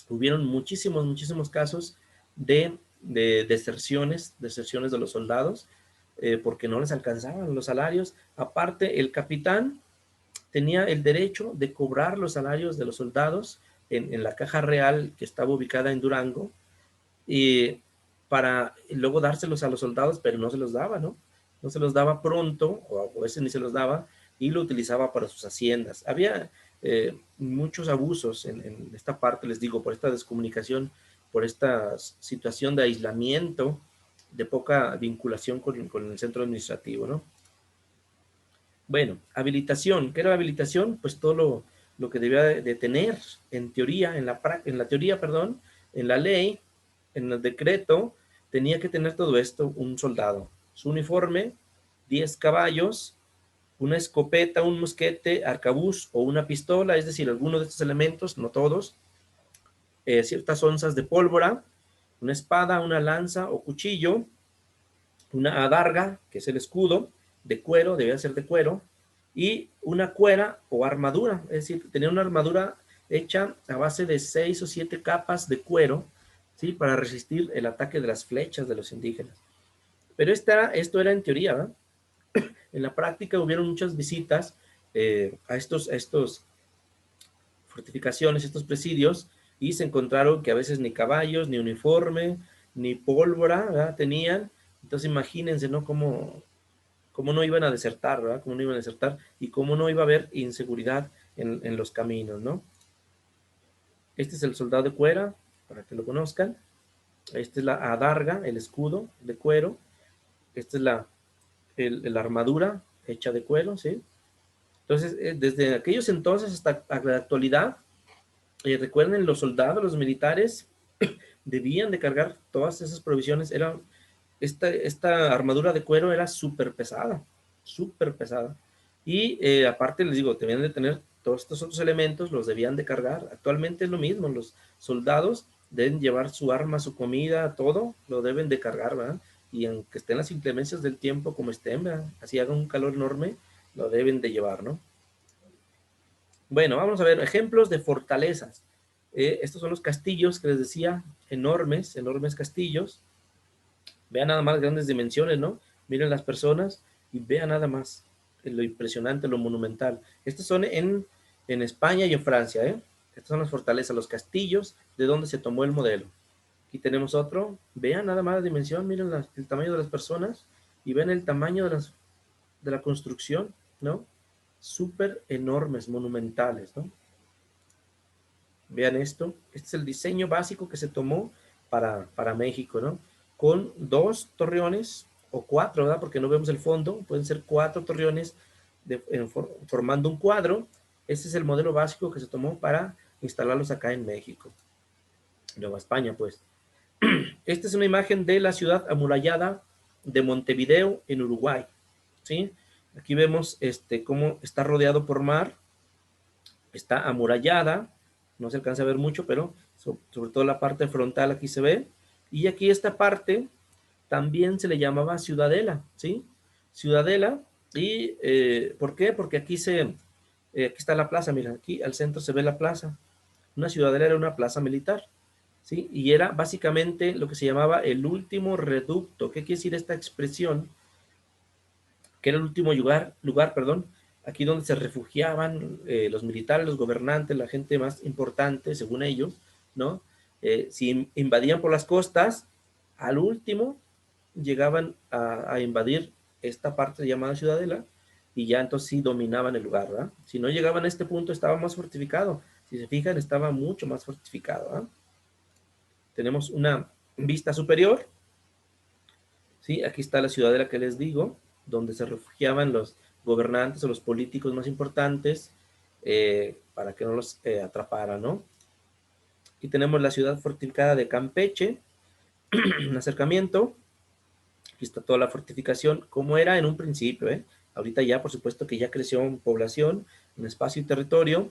hubieron muchísimos casos de deserciones de los soldados, porque no les alcanzaban los salarios. Aparte, el capitán tenía el derecho de cobrar los salarios de los soldados en la caja real que estaba ubicada en Durango, y para luego dárselos a los soldados, pero no se los daba, ¿no? No se los daba pronto, o a veces ni se los daba, y lo utilizaba para sus haciendas. Había muchos abusos en esta parte, les digo, por esta descomunicación, por esta situación de aislamiento, de poca vinculación con el centro administrativo, ¿no? Bueno, habilitación. ¿Qué era la habilitación? Pues todo lo que debía de tener en teoría, en la teoría, perdón, en la ley, en el decreto, tenía que tener todo esto un soldado. Su uniforme, 10 caballos, una escopeta, un mosquete, arcabuz o una pistola, es decir, algunos de estos elementos, no todos, ciertas onzas de pólvora, una espada, una lanza o cuchillo, una adarga, que es el escudo, de cuero, debía ser de cuero, y una cuera o armadura, es decir, tenía una armadura hecha a base de 6 o 7 capas de cuero, ¿sí? Para resistir el ataque de las flechas de los indígenas. Pero esto era en teoría, ¿verdad? En la práctica hubieron muchas visitas a estos fortificaciones, estos presidios, y se encontraron que a veces ni caballos, ni uniforme, ni pólvora, ¿verdad? Tenían. Entonces imagínense, ¿no? Cómo no iban a desertar, ¿verdad? Cómo no iban a desertar y cómo no iba a haber inseguridad en los caminos, ¿no? Este es el soldado de cuera, para que lo conozcan. Esta es la adarga, el escudo de cuero. Esta es la armadura hecha de cuero, ¿sí? Entonces, desde aquellos entonces hasta la actualidad, recuerden, los soldados, los militares, debían de cargar todas esas provisiones. Esta armadura de cuero era súper pesada, súper pesada. Y aparte, les digo, debían de tener todos estos otros elementos, los debían de cargar. Actualmente es lo mismo, los soldados deben llevar su arma, su comida, todo, lo deben de cargar, ¿verdad? Y aunque estén las inclemencias del tiempo como estén, ¿verdad? Así haga un calor enorme, lo deben de llevar, ¿no? Bueno, vamos a ver ejemplos de fortalezas. Estos son los castillos que les decía, enormes, enormes castillos. Vean nada más grandes dimensiones, ¿no? Miren las personas y vean nada más lo impresionante, lo monumental. Estos son en España y en Francia, ¿eh? Estas son las fortalezas, los castillos de donde se tomó el modelo. Aquí tenemos otro. Vean nada más la dimensión, miren el tamaño de las personas y ven el tamaño de la construcción, ¿no? Súper enormes, monumentales, ¿no? Vean esto. Este es el diseño básico que se tomó para México, ¿no? Con 2 torreones o 4, ¿verdad? Porque no vemos el fondo. Pueden ser 4 torreones formando un cuadro. Este es el modelo básico que se tomó para instalarlos acá en México. Nueva España, pues. Esta es una imagen de la ciudad amurallada de Montevideo, en Uruguay, ¿sí? Aquí vemos cómo está rodeado por mar. Está amurallada. No se alcanza a ver mucho, pero sobre todo la parte frontal aquí se ve. Y aquí esta parte también se le llamaba ciudadela, ¿sí? Ciudadela. ¿Y por qué? Porque aquí está la plaza, mira, aquí al centro se ve la plaza. Una ciudadela era una plaza militar, ¿sí? Y era básicamente lo que se llamaba el último reducto. ¿Qué quiere decir esta expresión? Que era el último lugar, perdón, aquí donde se refugiaban los militares, los gobernantes, la gente más importante, según ellos, ¿no? Si invadían por las costas, al último llegaban a invadir esta parte llamada Ciudadela, y ya entonces sí dominaban el lugar, ¿verdad? Si no llegaban a este punto, estaba más fortificado. Si se fijan, estaba mucho más fortificado, ¿verdad? Tenemos una vista superior, ¿sí? Aquí está la Ciudadela que les digo, donde se refugiaban los gobernantes o los políticos más importantes para que no los atraparan, ¿no? Aquí tenemos la ciudad fortificada de Campeche, un acercamiento. Aquí está toda la fortificación, como era en un principio, ¿eh? Ahorita ya, por supuesto, que ya creció en población, en espacio y territorio,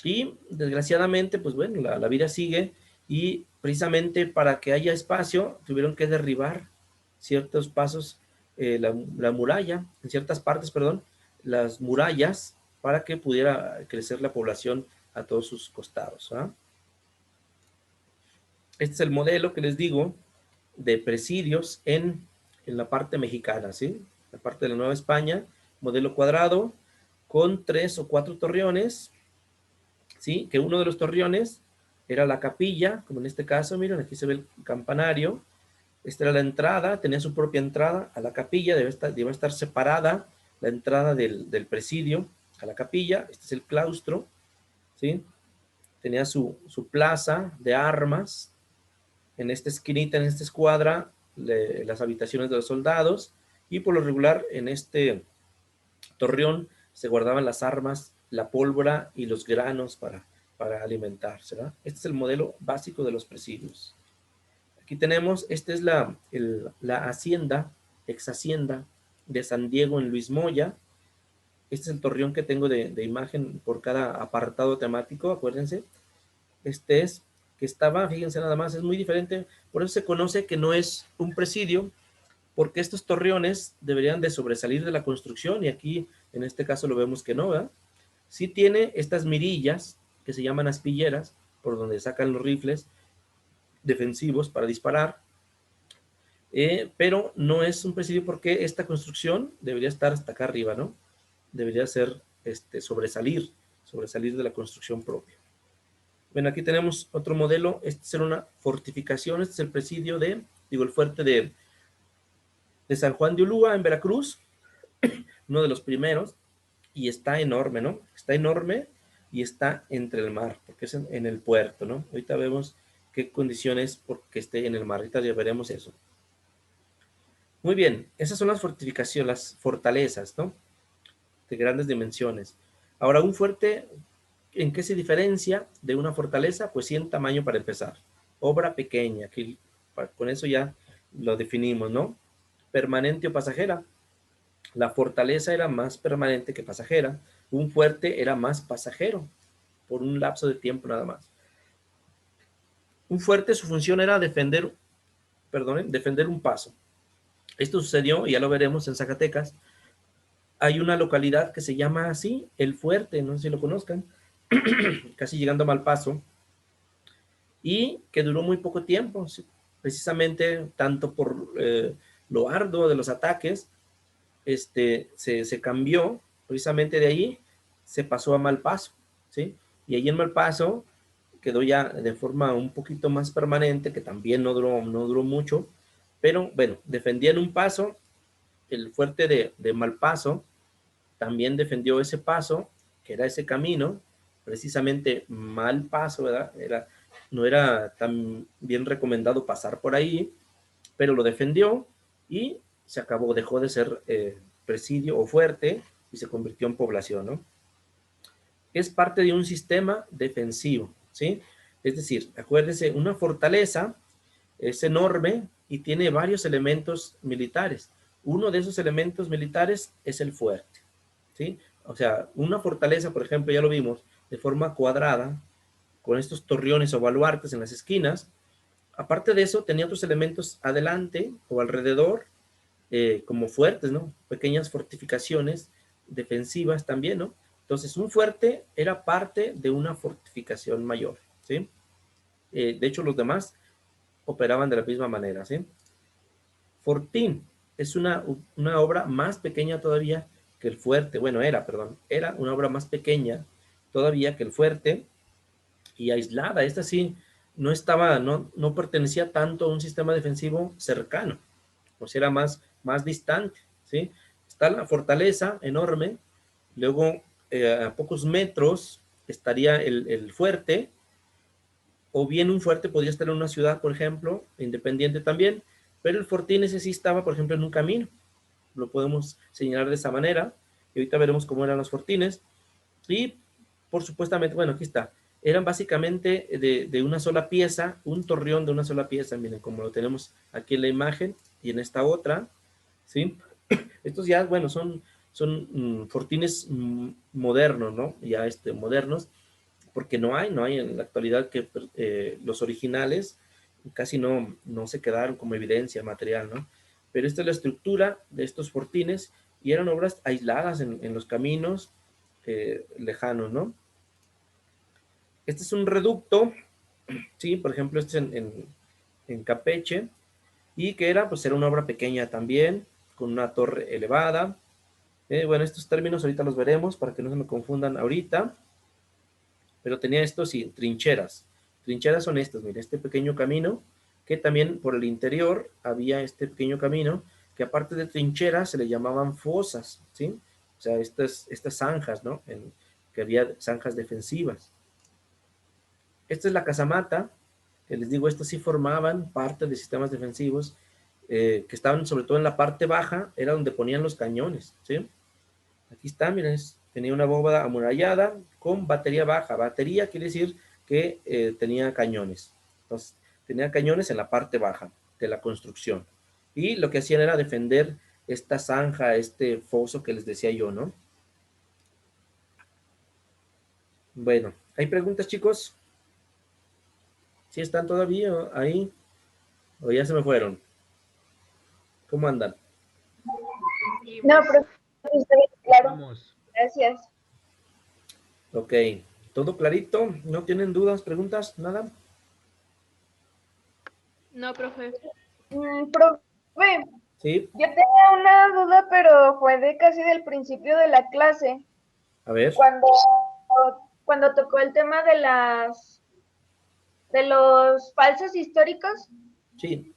y desgraciadamente, pues bueno, la vida sigue, y precisamente para que haya espacio, tuvieron que derribar ciertos pasos, la muralla, en ciertas partes, perdón, las murallas, para que pudiera crecer la población a todos sus costados, ¿ah? Este es el modelo que les digo de presidios en la parte mexicana, ¿sí? La parte de la Nueva España, modelo cuadrado, con 3 o 4 torreones, ¿sí? Que uno de los torreones era la capilla, como en este caso, miren, aquí se ve el campanario. Esta era la entrada, tenía su propia entrada a la capilla, debe estar separada la entrada del presidio a la capilla. Este es el claustro, ¿sí? Tenía su plaza de armas. En esta esquinita, en esta escuadra, las habitaciones de los soldados, y por lo regular en este torreón se guardaban las armas, la pólvora y los granos para alimentarse, ¿verdad? Este es el modelo básico de los presidios. Aquí tenemos, esta es la hacienda, ex hacienda de San Diego en Luis Moya. Este es el torreón que tengo de imagen por cada apartado temático, acuérdense. Este es que estaba, fíjense nada más, es muy diferente. Por eso se conoce que no es un presidio, porque estos torreones deberían de sobresalir de la construcción, y aquí en este caso lo vemos que no, ¿verdad? Sí tiene estas mirillas que se llaman aspilleras, por donde sacan los rifles defensivos para disparar, pero no es un presidio porque esta construcción debería estar hasta acá arriba, ¿no? Debería ser, sobresalir de la construcción propia. Bueno, aquí tenemos otro modelo. Este es una fortificación. Este es el presidio el fuerte de San Juan de Ulúa en Veracruz, uno de los primeros, y está enorme, ¿no? Está enorme y está entre el mar, porque es en el puerto, ¿no? Ahorita vemos qué condiciones porque esté en el mar. Ahorita ya veremos eso. Muy bien, esas son las fortificaciones, las fortalezas, ¿no? De grandes dimensiones. Ahora, un fuerte, ¿en qué se diferencia de una fortaleza? Pues sí, en tamaño para empezar. Obra pequeña, que con eso ya lo definimos, ¿no? Permanente o pasajera. La fortaleza era más permanente que pasajera. Un fuerte era más pasajero, por un lapso de tiempo nada más. Un fuerte, su función era defender un paso. Esto sucedió, y ya lo veremos en Zacatecas. Hay una localidad que se llama así, El Fuerte, no sé si lo conozcan, casi llegando a Malpaso, y que duró muy poco tiempo, precisamente tanto por lo arduo de los ataques, se cambió, precisamente de ahí se pasó a Malpaso, ¿sí? Y ahí en Malpaso quedó ya de forma un poquito más permanente, que también no duró mucho, pero bueno, defendían un paso. El fuerte de Malpaso también defendió ese paso, que era ese camino, precisamente Malpaso, ¿verdad? No era tan bien recomendado pasar por ahí, pero lo defendió y se acabó, dejó de ser presidio o fuerte y se convirtió en población, ¿no? Es parte de un sistema defensivo, ¿sí? Es decir, acuérdense, una fortaleza es enorme y tiene varios elementos militares. Uno de esos elementos militares es el fuerte, ¿sí? O sea, una fortaleza, por ejemplo, ya lo vimos, de forma cuadrada, con estos torreones o baluartes en las esquinas. Aparte de eso, tenía otros elementos adelante o alrededor, como fuertes, ¿no? Pequeñas fortificaciones defensivas también, ¿no? Entonces, un fuerte era parte de una fortificación mayor, ¿sí? De hecho, los demás operaban de la misma manera, ¿sí? Fortín es una obra más pequeña todavía que el fuerte. Bueno, era una obra más pequeña todavía que el fuerte y aislada. Esta sí no pertenecía tanto a un sistema defensivo cercano, o sea, era más distante, ¿sí? Está la fortaleza enorme, luego a pocos metros estaría el fuerte, o bien un fuerte podría estar en una ciudad, por ejemplo, independiente también, pero el fortín ese sí estaba, por ejemplo, en un camino. Lo podemos señalar de esa manera, y ahorita veremos cómo eran los fortines. Y, por supuestamente, bueno, aquí está. Eran básicamente de una sola pieza, un torreón de una sola pieza, miren, como lo tenemos aquí en la imagen y en esta otra, ¿sí? Estos ya, bueno, son fortines modernos, ¿no? Ya modernos, porque no hay en la actualidad que los originales casi no se quedaron como evidencia material, ¿no? Pero esta es la estructura de estos fortines y eran obras aisladas en los caminos lejanos, ¿no? Este es un reducto, ¿sí? Por ejemplo, este es en Campeche, y que era una obra pequeña también, con una torre elevada. Bueno, estos términos ahorita los veremos para que no se me confundan ahorita, pero tenía estos, sí, trincheras. Trincheras son estas, mire, este pequeño camino, que también por el interior había este pequeño camino, que aparte de trincheras se le llamaban fosas, ¿sí? O sea, estas zanjas, ¿no? Que había zanjas defensivas. Esta es la casamata, que les digo, estas sí formaban parte de sistemas defensivos, que estaban sobre todo en la parte baja, era donde ponían los cañones, ¿sí? Aquí está, miren, tenía una bóveda amurallada con batería baja. Batería quiere decir que tenía cañones. Entonces, tenía cañones en la parte baja de la construcción. Y lo que hacían era defender esta zanja, este foso que les decía yo, ¿no? Bueno, ¿hay preguntas, chicos? ¿Sí están todavía ahí? ¿O ya se me fueron? ¿Cómo andan? No, profe, está bien claro. Vamos. Gracias. Ok, ¿todo clarito? ¿No tienen dudas, preguntas, nada? No, profe. Profe, Profe, ¿Sí? yo tenía una duda, pero fue de casi del principio de la clase, A ver. cuando tocó el tema de los falsos históricos. Sí.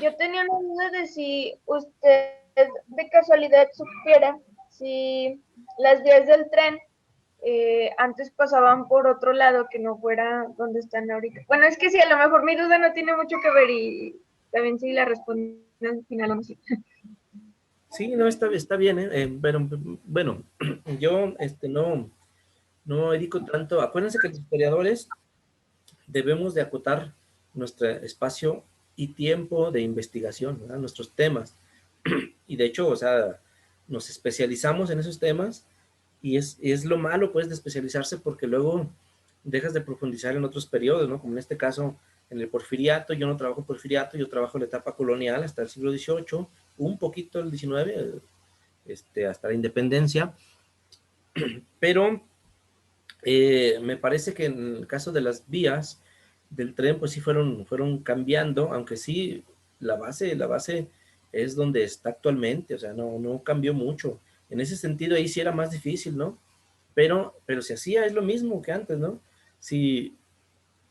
Yo tenía una duda de si usted de casualidad supiera si las vías del tren antes pasaban por otro lado que no fuera donde están ahorita. Bueno, es que sí, a lo mejor mi duda no tiene mucho que ver y también sí la respondo al final o no sé. Sí, no, está bien, ¿eh? Pero, bueno, yo no dedico tanto. Acuérdense que los historiadores debemos de acotar nuestro espacio y tiempo de investigación, ¿verdad? Nuestros temas. Y de hecho, o sea, nos especializamos en esos temas y es lo malo, pues, de especializarse porque luego dejas de profundizar en otros periodos, ¿no? Como en este caso, en el porfiriato, yo no trabajo porfiriato, yo trabajo la etapa colonial hasta el siglo XVIII, un poquito el XIX, hasta la independencia, pero me parece que en el caso de las vías del tren, pues sí fueron cambiando, aunque sí, la base es donde está actualmente, o sea, no cambió mucho. En ese sentido, ahí sí era más difícil, ¿no? Pero se hacía, es lo mismo que antes, ¿no? Si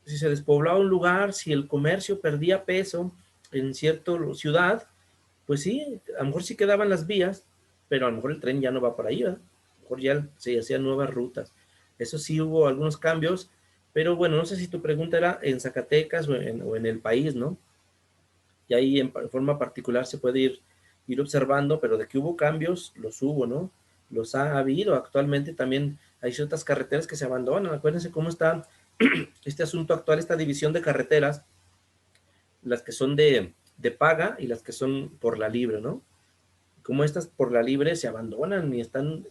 se despoblaba un lugar, si el comercio perdía peso en cierta ciudad, pues sí, a lo mejor sí quedaban las vías, pero a lo mejor el tren ya no va por ahí, ¿verdad? A lo mejor ya se hacían nuevas rutas. Eso sí hubo algunos cambios, pero bueno, no sé si tu pregunta era en Zacatecas o en el país, ¿no? Y ahí en forma particular se puede ir observando, pero de que hubo cambios, los hubo, ¿no? Los ha habido. Actualmente también hay ciertas carreteras que se abandonan. Acuérdense cómo está este asunto actual, esta división de carreteras, las que son de paga y las que son por la libre, ¿no? Como estas por la libre se abandonan y están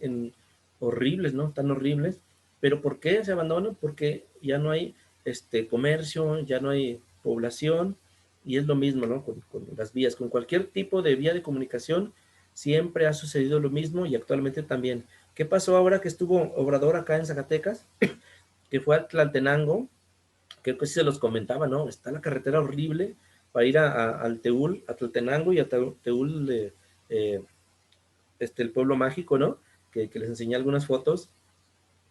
horribles, ¿no? Están horribles. ¿Pero por qué se abandonan? Porque ya no hay comercio, ya no hay población, y es lo mismo, ¿no? Con las vías, con cualquier tipo de vía de comunicación, siempre ha sucedido lo mismo y actualmente también. ¿Qué pasó ahora que estuvo Obrador acá en Zacatecas? Que fue a Tlaltenango, creo que sí se los comentaba, ¿no? Está la carretera horrible para ir al Teúl, a Tlaltenango y a Teúl, el pueblo mágico, ¿no? Que les enseñé algunas fotos.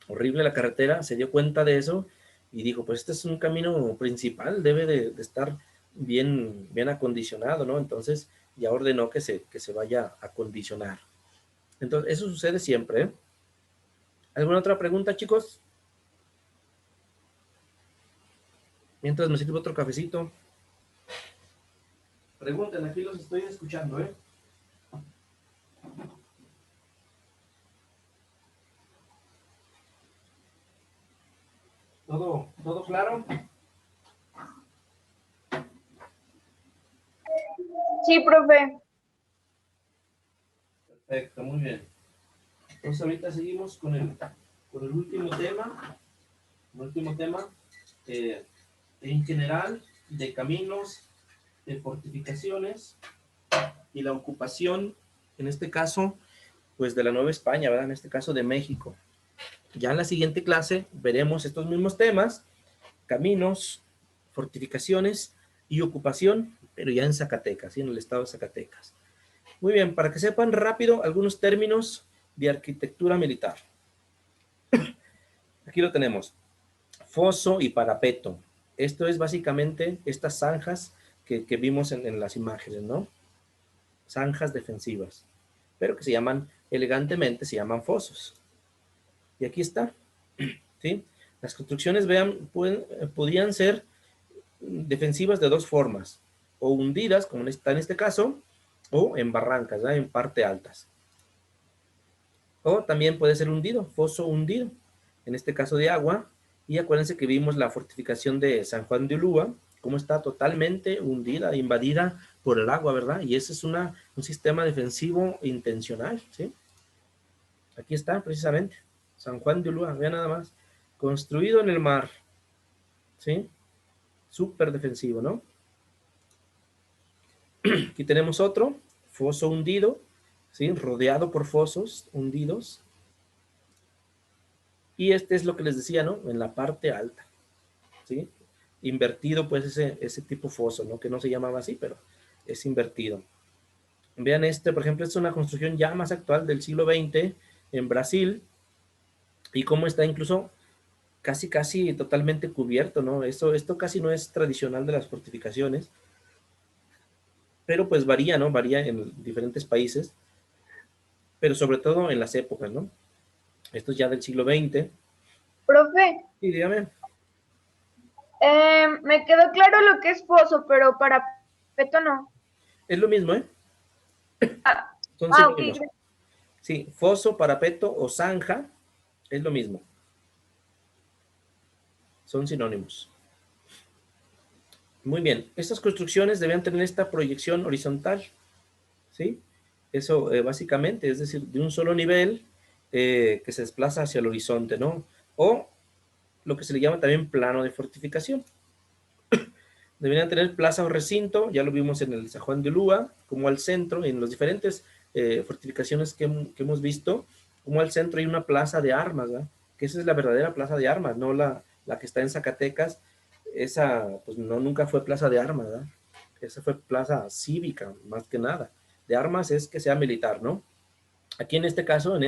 Horrible la carretera, se dio cuenta de eso y dijo, pues este es un camino principal, debe de estar bien acondicionado, ¿no? Entonces ya ordenó que se vaya a acondicionar. Entonces, eso sucede siempre, ¿eh? ¿Alguna otra pregunta, chicos? Mientras me sirvo otro cafecito. Pregunten, aquí los estoy escuchando, ¿eh? ¿Todo claro? Sí, profe. Perfecto, muy bien. Entonces ahorita seguimos con el último tema. El último tema, en general, de caminos, de fortificaciones y la ocupación, en este caso, pues de la Nueva España, ¿verdad? En este caso de México. Ya en la siguiente clase veremos estos mismos temas, caminos, fortificaciones y ocupación, pero ya en Zacatecas, ¿sí? En el estado de Zacatecas. Muy bien, para que sepan rápido algunos términos de arquitectura militar. Aquí lo tenemos. Foso y parapeto. Esto es básicamente estas zanjas que vimos en las imágenes, ¿no? Zanjas defensivas, pero que se llaman, elegantemente, se llaman fosos. Y aquí está, ¿sí? Las construcciones, vean, podían ser defensivas de dos formas, o hundidas, como está en este caso, o en barrancas, ¿verdad? En parte altas. O también puede ser hundido, foso hundido, en este caso de agua. Y acuérdense que vimos la fortificación de San Juan de Ulúa, cómo está totalmente hundida, invadida por el agua, ¿verdad? Y ese es un sistema defensivo intencional, ¿sí? Aquí está, precisamente, San Juan de Ulúa, vean nada más, construido en el mar, ¿sí? Súper defensivo, ¿no? Aquí tenemos otro, foso hundido, ¿sí? Rodeado por fosos hundidos. Y este es lo que les decía, ¿no? En la parte alta, ¿sí? invertido pues ese tipo foso, ¿no? Que no se llamaba así, pero es invertido. Vean por ejemplo, es una construcción ya más actual del siglo XX en Brasil, y cómo está incluso casi totalmente cubierto, ¿no? Esto casi no es tradicional de las fortificaciones, pero pues varía, ¿no? Varía en diferentes países, pero sobre todo en las épocas, ¿no? Esto es ya del siglo XX. Profe, Y dígame. me quedó claro lo que es foso, pero parapeto no. Es lo mismo, ¿eh? Son Ok, sinónimos. Sí, foso, parapeto o zanja es lo mismo. Son sinónimos. Muy bien. Estas construcciones deben tener esta proyección horizontal, ¿sí? Eso básicamente, es decir, de un solo nivel que se desplaza hacia el horizonte, ¿no? O lo que se le llama también plano de fortificación. Deberían tener plaza o recinto, ya lo vimos en el San Juan de Ulúa, como al centro, en las diferentes fortificaciones que hemos visto, como al centro hay una plaza de armas, ¿verdad? Que esa es la verdadera plaza de armas, no la que está en Zacatecas. Esa, pues no, nunca fue plaza de armas, ¿verdad? Esa fue plaza cívica, más que nada. De armas es que sea militar, ¿no? Aquí en este caso,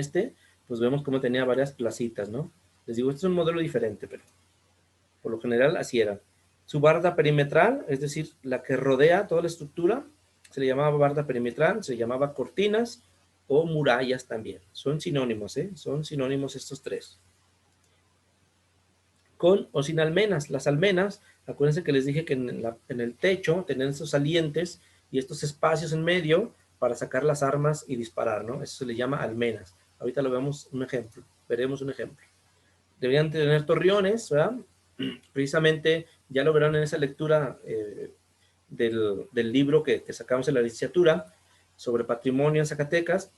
pues vemos cómo tenía varias placitas, ¿no? Les digo, este es un modelo diferente, pero por lo general así era. Su barda perimetral, es decir, la que rodea toda la estructura, se le llamaba barda perimetral, se llamaba cortinas o murallas también. Son sinónimos, ¿eh? Son sinónimos estos tres. Con o sin almenas. Las almenas, acuérdense que les dije que en el techo tenían estos salientes y estos espacios en medio para sacar las armas y disparar, ¿no? Eso se le llama almenas. Ahorita lo vemos un ejemplo, veremos un ejemplo. Deberían tener torreones, ¿verdad? Precisamente ya lo verán en esa lectura del libro que sacamos en la licenciatura sobre patrimonio en Zacatecas.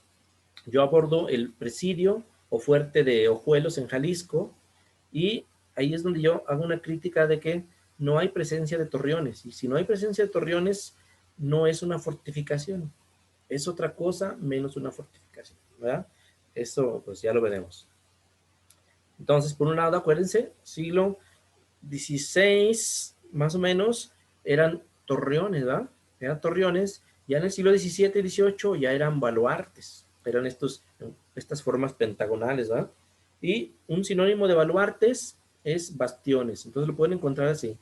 Yo abordo el presidio o fuerte de Ojuelos en Jalisco, y ahí es donde yo hago una crítica de que no hay presencia de torreones, y si no hay presencia de torreones no es una fortificación, es otra cosa menos una fortificación, ¿verdad? Eso pues ya lo veremos. Entonces, por un lado, acuérdense, siglo XVI, más o menos, eran torreones, ¿verdad? Eran torreones. Ya en el siglo XVII y XVIII ya eran baluartes. Eran estas formas pentagonales, ¿verdad? Y un sinónimo de baluartes es bastiones. Entonces lo pueden encontrar así.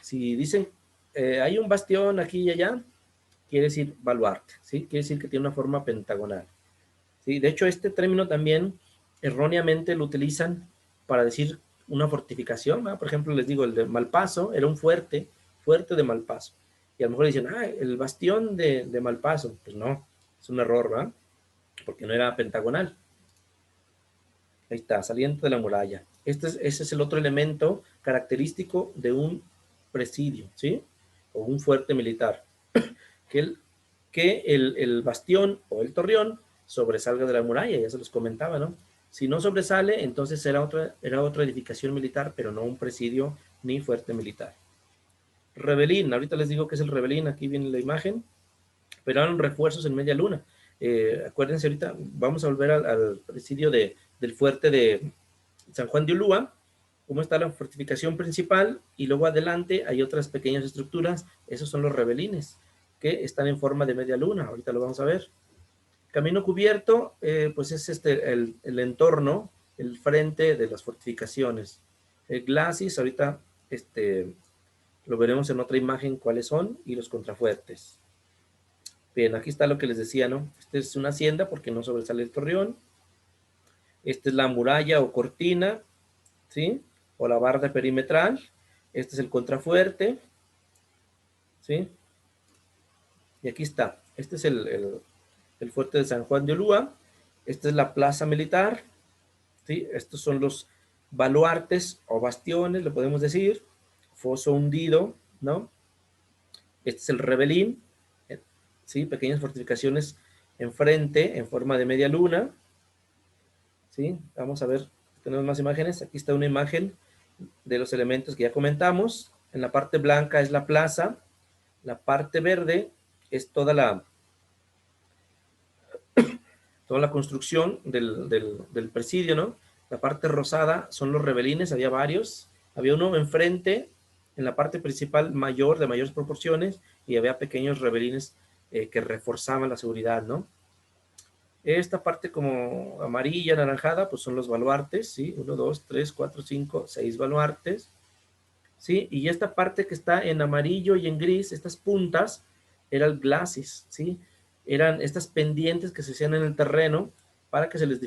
Si dicen, hay un bastión aquí y allá, quiere decir baluarte, ¿sí? Quiere decir que tiene una forma pentagonal. ¿Sí? De hecho, este término también erróneamente lo utilizan para decir una fortificación, ¿verdad? Por ejemplo, les digo, el de Malpaso era un fuerte de Malpaso. Y a lo mejor dicen, el bastión de Malpaso. Pues no, es un error, ¿verdad? Porque no era pentagonal. Ahí está, saliente de la muralla. Ese es el otro elemento característico de un presidio, ¿sí? O un fuerte militar. Que el bastión o el torreón sobresalga de la muralla, ya se los comentaba, ¿no? Si no sobresale, entonces era otra edificación militar, pero no un presidio ni fuerte militar. Rebelín, ahorita les digo que es el rebelín, aquí viene la imagen, pero eran refuerzos en media luna. Acuérdense ahorita, vamos a volver al presidio del fuerte de San Juan de Ulúa, cómo está la fortificación principal, y luego adelante hay otras pequeñas estructuras, esos son los rebelines, que están en forma de media luna, ahorita lo vamos a ver. Camino cubierto, pues es el entorno, el frente de las fortificaciones. El glacis, ahorita lo veremos en otra imagen cuáles son, y los contrafuertes. Bien, aquí está lo que les decía, ¿no? Esta es una hacienda porque no sobresale el torreón. Esta es la muralla o cortina, ¿sí? O la barda perimetral. Este es el contrafuerte, ¿sí? Y aquí está. Este es el fuerte de San Juan de Ulúa. Esta es la plaza militar, ¿sí? Estos son los baluartes o bastiones, le podemos decir. Foso hundido, ¿no? Este es el rebelín, ¿sí? Pequeñas fortificaciones enfrente, en forma de media luna, ¿sí? Vamos a ver, tenemos más imágenes. Aquí está una imagen de los elementos que ya comentamos. En la parte blanca es la plaza, la parte verde es toda la construcción del presidio, ¿no? La parte rosada son los rebelines, había varios. Había uno enfrente en la parte principal mayor, de mayores proporciones, y había pequeños rebelines que reforzaban la seguridad, ¿no? Esta parte como amarilla, anaranjada, pues son los baluartes, ¿sí? 1, 2, 3, 4, 5, 6 baluartes, ¿sí? Y esta parte que está en amarillo y en gris, estas puntas, eran glacis, ¿sí? Eran estas pendientes que se hacían en el terreno para que se les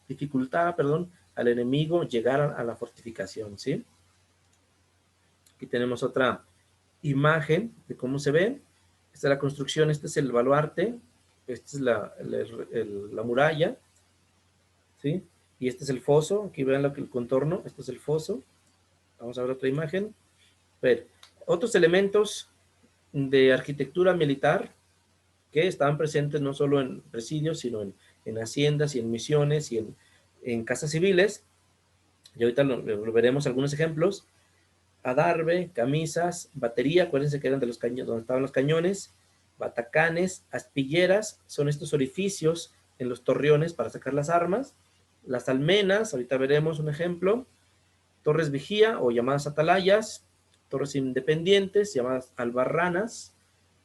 dificultara, perdón, al enemigo llegar a la fortificación, ¿sí? Aquí tenemos otra imagen de cómo se ve. Esta es la construcción, este es el baluarte, esta es la muralla, ¿sí? Y este es el foso, aquí vean el contorno, este es el foso. Vamos a ver otra imagen. A ver, otros elementos de arquitectura militar que estaban presentes no solo en presidios, sino en haciendas y en misiones y en casas civiles. Y ahorita lo veremos algunos ejemplos. Adarve, camisas, batería, acuérdense que eran de los cañones, donde estaban los cañones, batacanes, aspilleras, son estos orificios en los torreones para sacar las armas, las almenas, ahorita veremos un ejemplo, torres vigía o llamadas atalayas, torres independientes llamadas albarranas,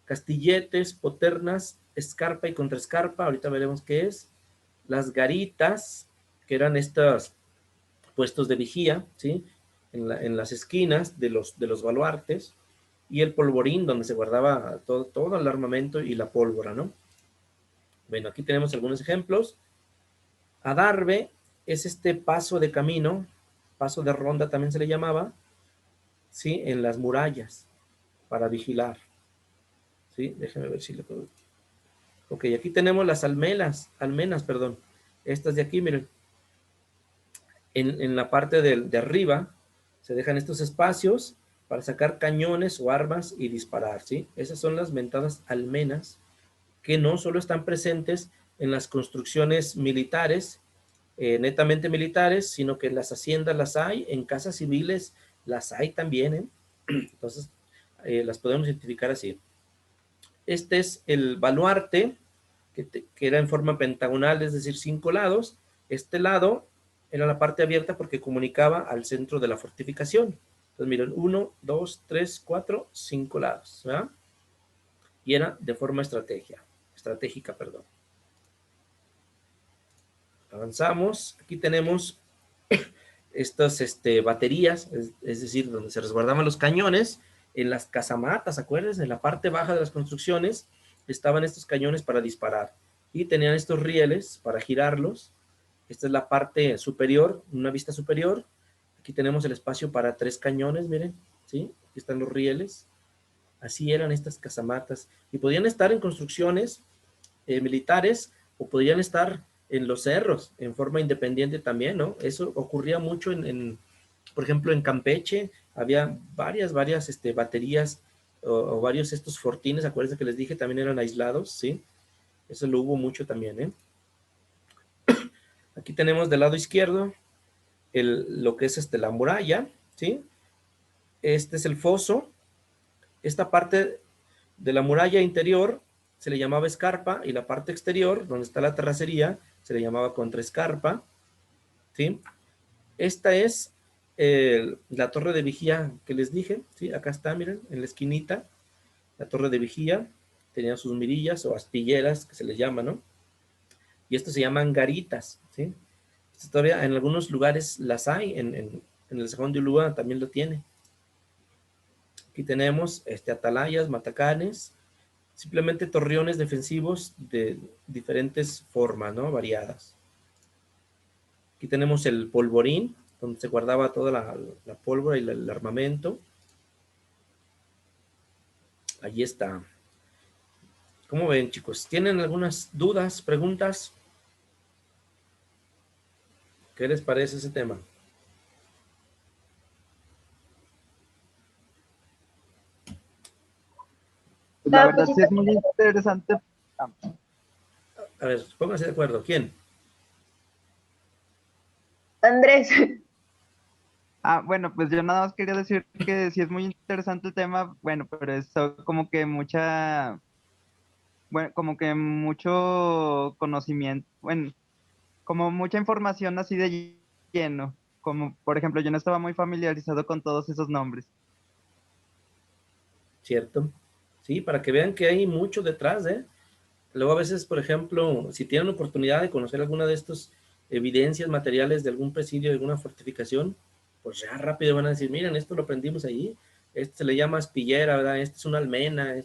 castilletes, poternas, escarpa y contraescarpa, ahorita veremos qué es, las garitas, que eran estos puestos de vigía, ¿sí? En las esquinas de los baluartes, y el polvorín, donde se guardaba todo el armamento y la pólvora, ¿no? Bueno, aquí tenemos algunos ejemplos. Adarve es este paso de camino, paso de ronda también se le llamaba, ¿sí? En las murallas, para vigilar, ¿sí? Déjenme ver si le puedo... Ok, aquí tenemos las almenas, perdón. Estas de aquí, miren. En la parte de arriba se dejan estos espacios para sacar cañones o armas y disparar, ¿sí? Esas son las mentadas almenas, que no solo están presentes en las construcciones militares, netamente militares, sino que en las haciendas las hay, en casas civiles las hay también, ¿eh? Entonces, las podemos identificar así. Este es el baluarte, que era en forma pentagonal, es decir, 5 lados. Este lado era la parte abierta porque comunicaba al centro de la fortificación. Entonces, miren, 1, 2, 3, 4, 5 lados, ¿verdad? Y era de forma estratégica, perdón. Avanzamos. Aquí tenemos estas baterías, es decir, donde se resguardaban los cañones. En las casamatas, acuérdense, en la parte baja de las construcciones estaban estos cañones para disparar y tenían estos rieles para girarlos. Esta es la parte superior, una vista superior. Aquí tenemos el espacio para 3 cañones, miren, ¿sí? Aquí están los rieles. Así eran estas casamatas. Y podían estar en construcciones militares o podían estar en los cerros en forma independiente también, ¿no? Eso ocurría mucho por ejemplo, en Campeche había varias baterías o varios estos fortines, acuérdense que les dije, también eran aislados, ¿sí? Eso lo hubo mucho también, ¿eh? Aquí tenemos del lado izquierdo lo que es la muralla, ¿sí? Este es el foso. Esta parte de la muralla interior se le llamaba escarpa y la parte exterior, donde está la terracería, se le llamaba contraescarpa, ¿sí? Esta es la torre de vigía que les dije, ¿sí? Acá está, miren, en la esquinita, la torre de vigía, tenía sus mirillas o aspilleras, que se les llama, ¿no? Y estos se llaman garitas, ¿sí? Esta todavía en algunos lugares las hay, en el Sajón de Ulúa también lo tiene. Aquí tenemos atalayas, matacanes, simplemente torreones defensivos de diferentes formas, ¿no? Variadas. Aquí tenemos el polvorín, donde se guardaba toda la pólvora y el armamento. Allí está. ¿Cómo ven, chicos? ¿Tienen algunas dudas, preguntas? ¿Qué les parece ese tema? La Ah, verdad pues sí sí es está muy interesante. Ah, A ver, pónganse de acuerdo. ¿Quién? Andrés. bueno, pues yo nada más quería decir que sí es muy interesante el tema, bueno, pero eso como que como que mucho conocimiento, bueno, como mucha información así de lleno, como por ejemplo yo no estaba muy familiarizado con todos esos nombres. ¿cierto? Sí, para que vean que hay mucho detrás, ¿eh? Luego a veces, por ejemplo, si tienen oportunidad de conocer alguna de estas evidencias materiales de algún presidio, de alguna fortificación, pues ya rápido van a decir, miren, esto lo aprendimos allí, este se le llama aspillera, ¿verdad? Este es una almena,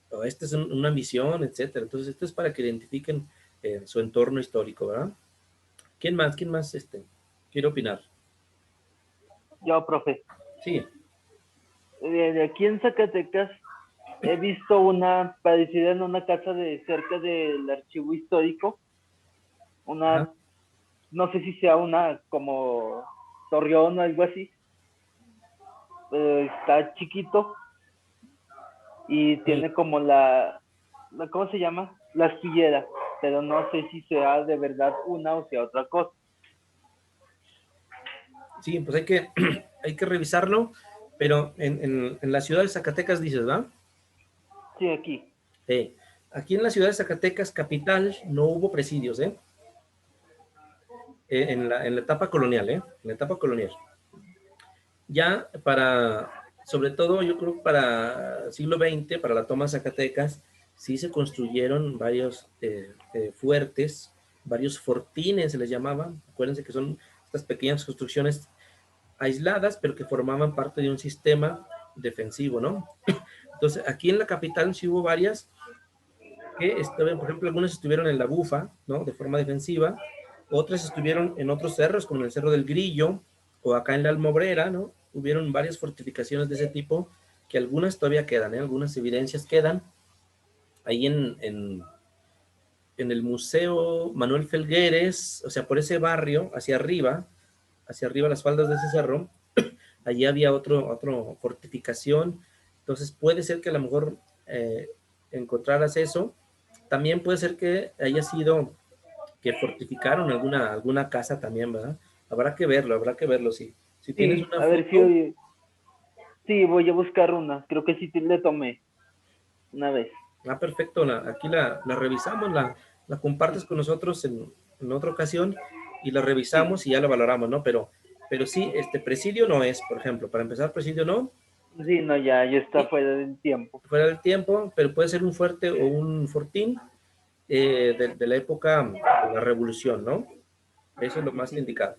o este es una misión, etcétera. Entonces, esto es para que identifiquen su entorno histórico, ¿verdad? ¿Quién más? ¿Quién más quiere opinar? Yo, profe, Sí. de aquí en Zacatecas he visto una parecida en una casa de cerca del archivo histórico, Ajá. una, no sé si sea una como torreón o algo así, está chiquito y tiene como ¿cómo se llama? La aspillera, pero no sé si sea de verdad una o sea otra cosa. Sí, pues hay que revisarlo, pero en la ciudad de Zacatecas dices, ¿verdad? Sí, aquí. Aquí en la ciudad de Zacatecas, capital, no hubo presidios, ¿eh? En la etapa colonial, ¿eh? En la etapa colonial. Ya sobre todo yo creo para siglo XX, para la toma de Zacatecas, sí se construyeron varios fuertes, varios fortines se les llamaban. Acuérdense que son estas pequeñas construcciones aisladas, pero que formaban parte de un sistema defensivo, ¿no? Entonces, aquí en la capital sí hubo varias que estaban, por ejemplo, algunas estuvieron en la Bufa, ¿no? De forma defensiva, otras estuvieron en otros cerros, como en el Cerro del Grillo, o acá en la Almobrera, ¿no? Hubieron varias fortificaciones de ese tipo, que algunas todavía quedan, ¿eh? Algunas evidencias quedan. Ahí en el Museo Manuel Felgueres, o sea, por ese barrio, hacia arriba las faldas de ese cerro, allí había otro fortificación. Entonces puede ser que a lo mejor encontraras eso. También puede ser que haya sido que fortificaron alguna casa también, ¿verdad? Habrá que verlo, sí. Si tienes Sí, una a ver foto, si sí, voy a buscar una. Creo que sí le tomé una vez. perfecto, aquí la revisamos, la compartes con nosotros en otra ocasión y la Sí, revisamos y ya la valoramos, ¿no? Pero sí, presidio no es, por ejemplo, para empezar, presidio no, sí, no, ya está y fuera del tiempo. fuera del tiempo, pero puede ser un fuerte o un fortín de la época de la revolución, ¿no? Eso es lo más Ujú. indicado.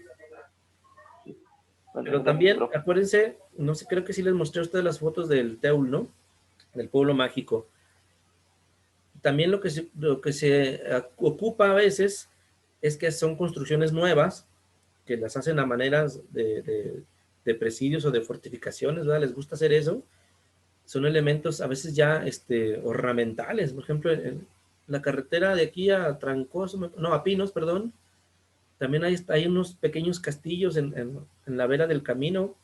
Bueno, Pero gracias, también, profe. acuérdense, no sé, creo que sí les mostré a ustedes las fotos del Teul, ¿no? Del pueblo mágico. También lo que se ocupa a veces es que son construcciones nuevas, que las hacen a maneras de presidios o de fortificaciones, ¿verdad? Les gusta hacer eso. Son elementos a veces ya ornamentales. Por ejemplo, en la carretera de aquí a Trancoso, no, a Pinos, perdón, también hay unos pequeños castillos en la vera del camino,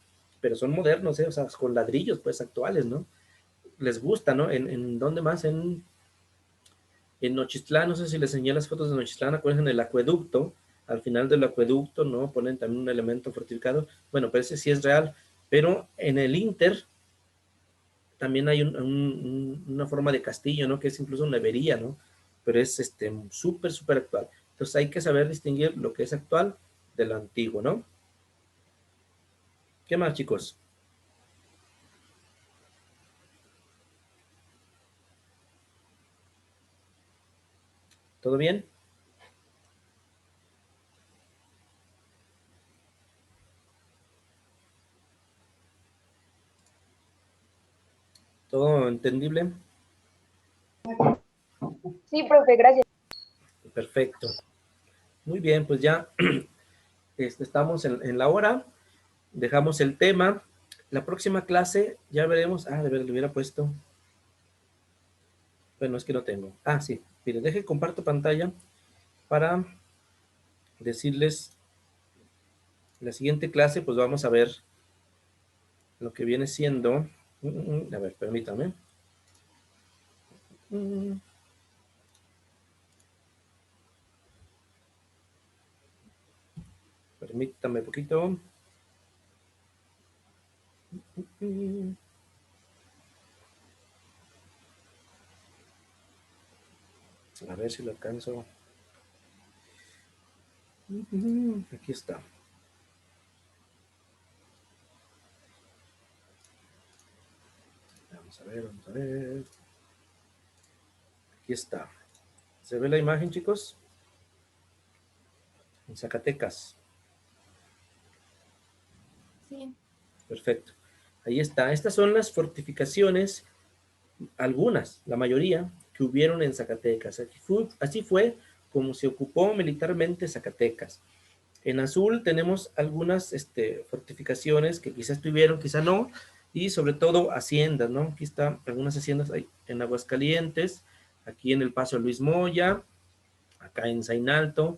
pero son modernos, ¿eh? O sea, con ladrillos, pues, actuales, ¿no? Les gusta, ¿no? ¿En dónde más? En Nochistlán, no sé si les enseñé las fotos de Nochistlán, acuérdense del acueducto, al final del acueducto, ¿no? Ponen también un elemento fortificado, bueno, pero ese sí es real, pero en el Inter también hay una forma de castillo, ¿no? Que es incluso una nevería, ¿no? Pero es súper, súper actual. Entonces hay que saber distinguir lo que es actual de lo antiguo, ¿no? ¿Qué más, chicos? ¿Todo bien? ¿Todo entendible? Sí, profe, gracias. Perfecto. Muy bien, pues ya estamos en la hora. Dejamos el tema. La próxima clase ya veremos. De ver, le hubiera puesto. Bueno, es que no tengo. Sí. Mire, deje comparto pantalla para decirles la siguiente clase, pues vamos a ver lo que viene siendo. A ver, permítame. Permítame poquito. A ver si lo alcanzo. Aquí está. Vamos a ver, vamos a ver. Aquí está. ¿Se ve la imagen, chicos? En Zacatecas. Sí. Perfecto. Ahí está. Estas son las fortificaciones, algunas, la mayoría, que hubieron en Zacatecas. Así fue como se ocupó militarmente Zacatecas. En azul tenemos algunas fortificaciones que quizás tuvieron, quizás no, y sobre todo haciendas, ¿no? Aquí están algunas haciendas en Aguascalientes, aquí en el Paso Luis Moya, acá en Zainalto.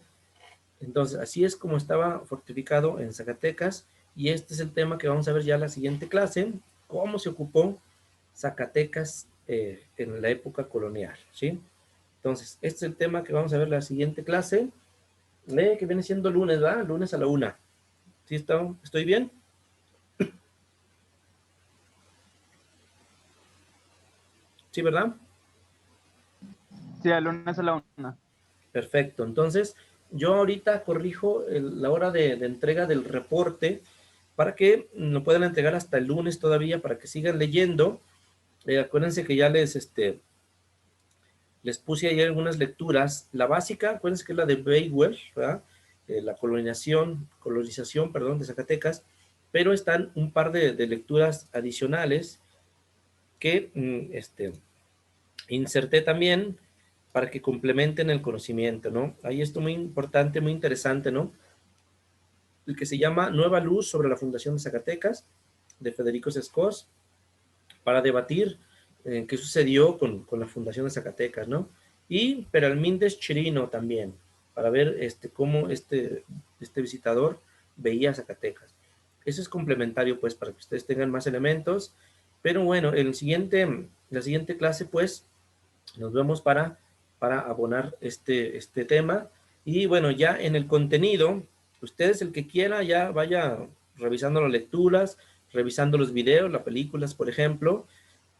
Entonces, así es como estaba fortificado en Zacatecas, y este es el tema que vamos a ver ya en la siguiente clase, cómo se ocupó Zacatecas en la época colonial, ¿sí? Entonces, este es el tema que vamos a ver en la siguiente clase, que viene siendo lunes, ¿verdad? Lunes a la 1. ¿Sí estoy bien? ¿Sí, verdad? Sí, al lunes a la 1. Perfecto. Entonces, yo ahorita corrijo la hora de entrega del reporte para que lo puedan entregar hasta el lunes todavía, para que sigan leyendo. Acuérdense que ya les puse ahí algunas lecturas. La básica, acuérdense que es la de Baywer, ¿verdad? La colonización, perdón, de Zacatecas, pero están un par de lecturas adicionales que inserté también para que complementen el conocimiento, ¿no? Ahí esto muy importante, muy interesante, ¿no? El que se llama Nueva Luz sobre la Fundación de Zacatecas, de Federico Sescos, para debatir qué sucedió con la Fundación de Zacatecas, ¿no? Y Peralmíndez Chirino también, para ver cómo este visitador veía Zacatecas. Eso es complementario, pues, para que ustedes tengan más elementos. Pero bueno, la siguiente clase, pues, nos vemos para abonar este tema. Y bueno, ya en el contenido, ustedes, el que quiera, ya vaya revisando las lecturas, revisando los videos, las películas, por ejemplo,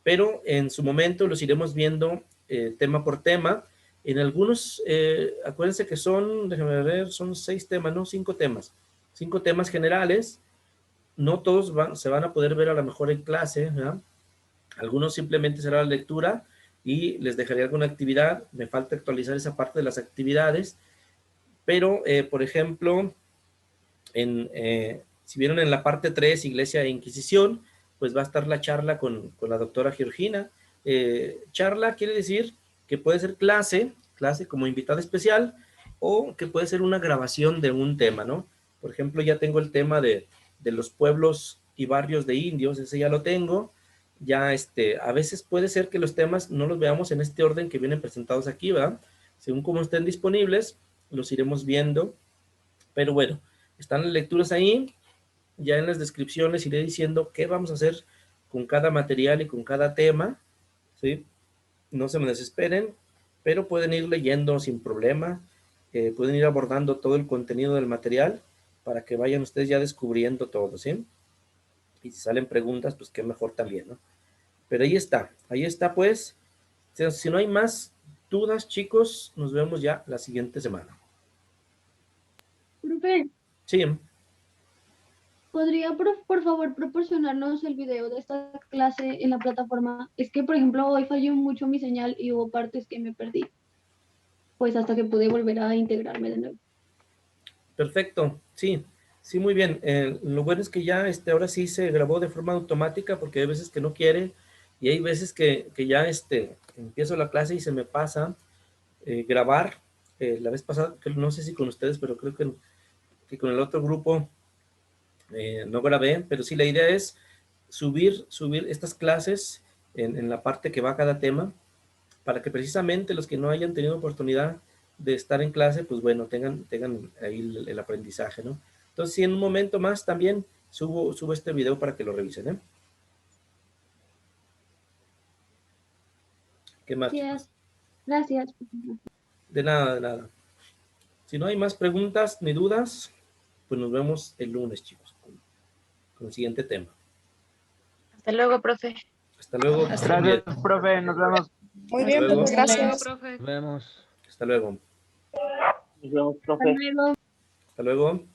pero en su momento los iremos viendo tema por tema. En algunos, acuérdense que déjenme ver, son 6 temas, no, 5 temas. 5 temas generales. No todos se van a poder ver a lo mejor en clase, ¿verdad? Algunos simplemente será la lectura y les dejaré alguna actividad. Me falta actualizar esa parte de las actividades, pero, por ejemplo, si vieron en la parte 3, Iglesia e Inquisición, pues va a estar la charla con la doctora Georgina. Charla quiere decir que puede ser clase como invitada especial, o que puede ser una grabación de un tema, ¿no? Por ejemplo, ya tengo el tema de los pueblos y barrios de indios, ese ya lo tengo. Ya a veces puede ser que los temas no los veamos en este orden que vienen presentados aquí, ¿verdad? Según como estén disponibles, los iremos viendo. Pero bueno, están las lecturas ahí. Ya en las descripciones iré diciendo qué vamos a hacer con cada material y con cada tema, ¿sí? No se me desesperen, pero pueden ir leyendo sin problema. Pueden ir abordando todo el contenido del material para que vayan ustedes ya descubriendo todo, ¿sí? Y si salen preguntas, pues qué mejor también, ¿no? Pero ahí está pues. Si no hay más dudas, chicos, nos vemos ya la siguiente semana. Profe, Sí, ¿podría por favor proporcionarnos el video de esta clase en la plataforma? Es que, por ejemplo, hoy falló mucho mi señal y hubo partes que me perdí, pues hasta que pude volver a integrarme de nuevo. perfecto, sí, muy bien. Lo bueno es que ya ahora sí se grabó de forma automática, porque hay veces que no quiere, y hay veces que ya empiezo la clase y se me pasa grabar. La vez pasada, no sé si con ustedes, pero creo que con el otro grupo no grabé, pero sí, la idea es subir estas clases en la parte que va cada tema, para que precisamente los que no hayan tenido oportunidad de estar en clase, pues bueno, tengan ahí el aprendizaje, ¿no? Entonces, sí, en un momento más también subo este video para que lo revisen, ¿eh? ¿Qué más, chicos? Gracias. De nada, de nada. Si no hay más preguntas ni dudas, pues nos vemos el lunes, chicos, con el siguiente tema. Hasta luego, profe. Hasta luego. que estén bien. Gracias, profe. Nos vemos. Muy Hasta bien, luego. pues Hasta luego, gracias. profe. Nos vemos. Hasta luego. Nos vemos, Hasta profe. luego. Hasta luego.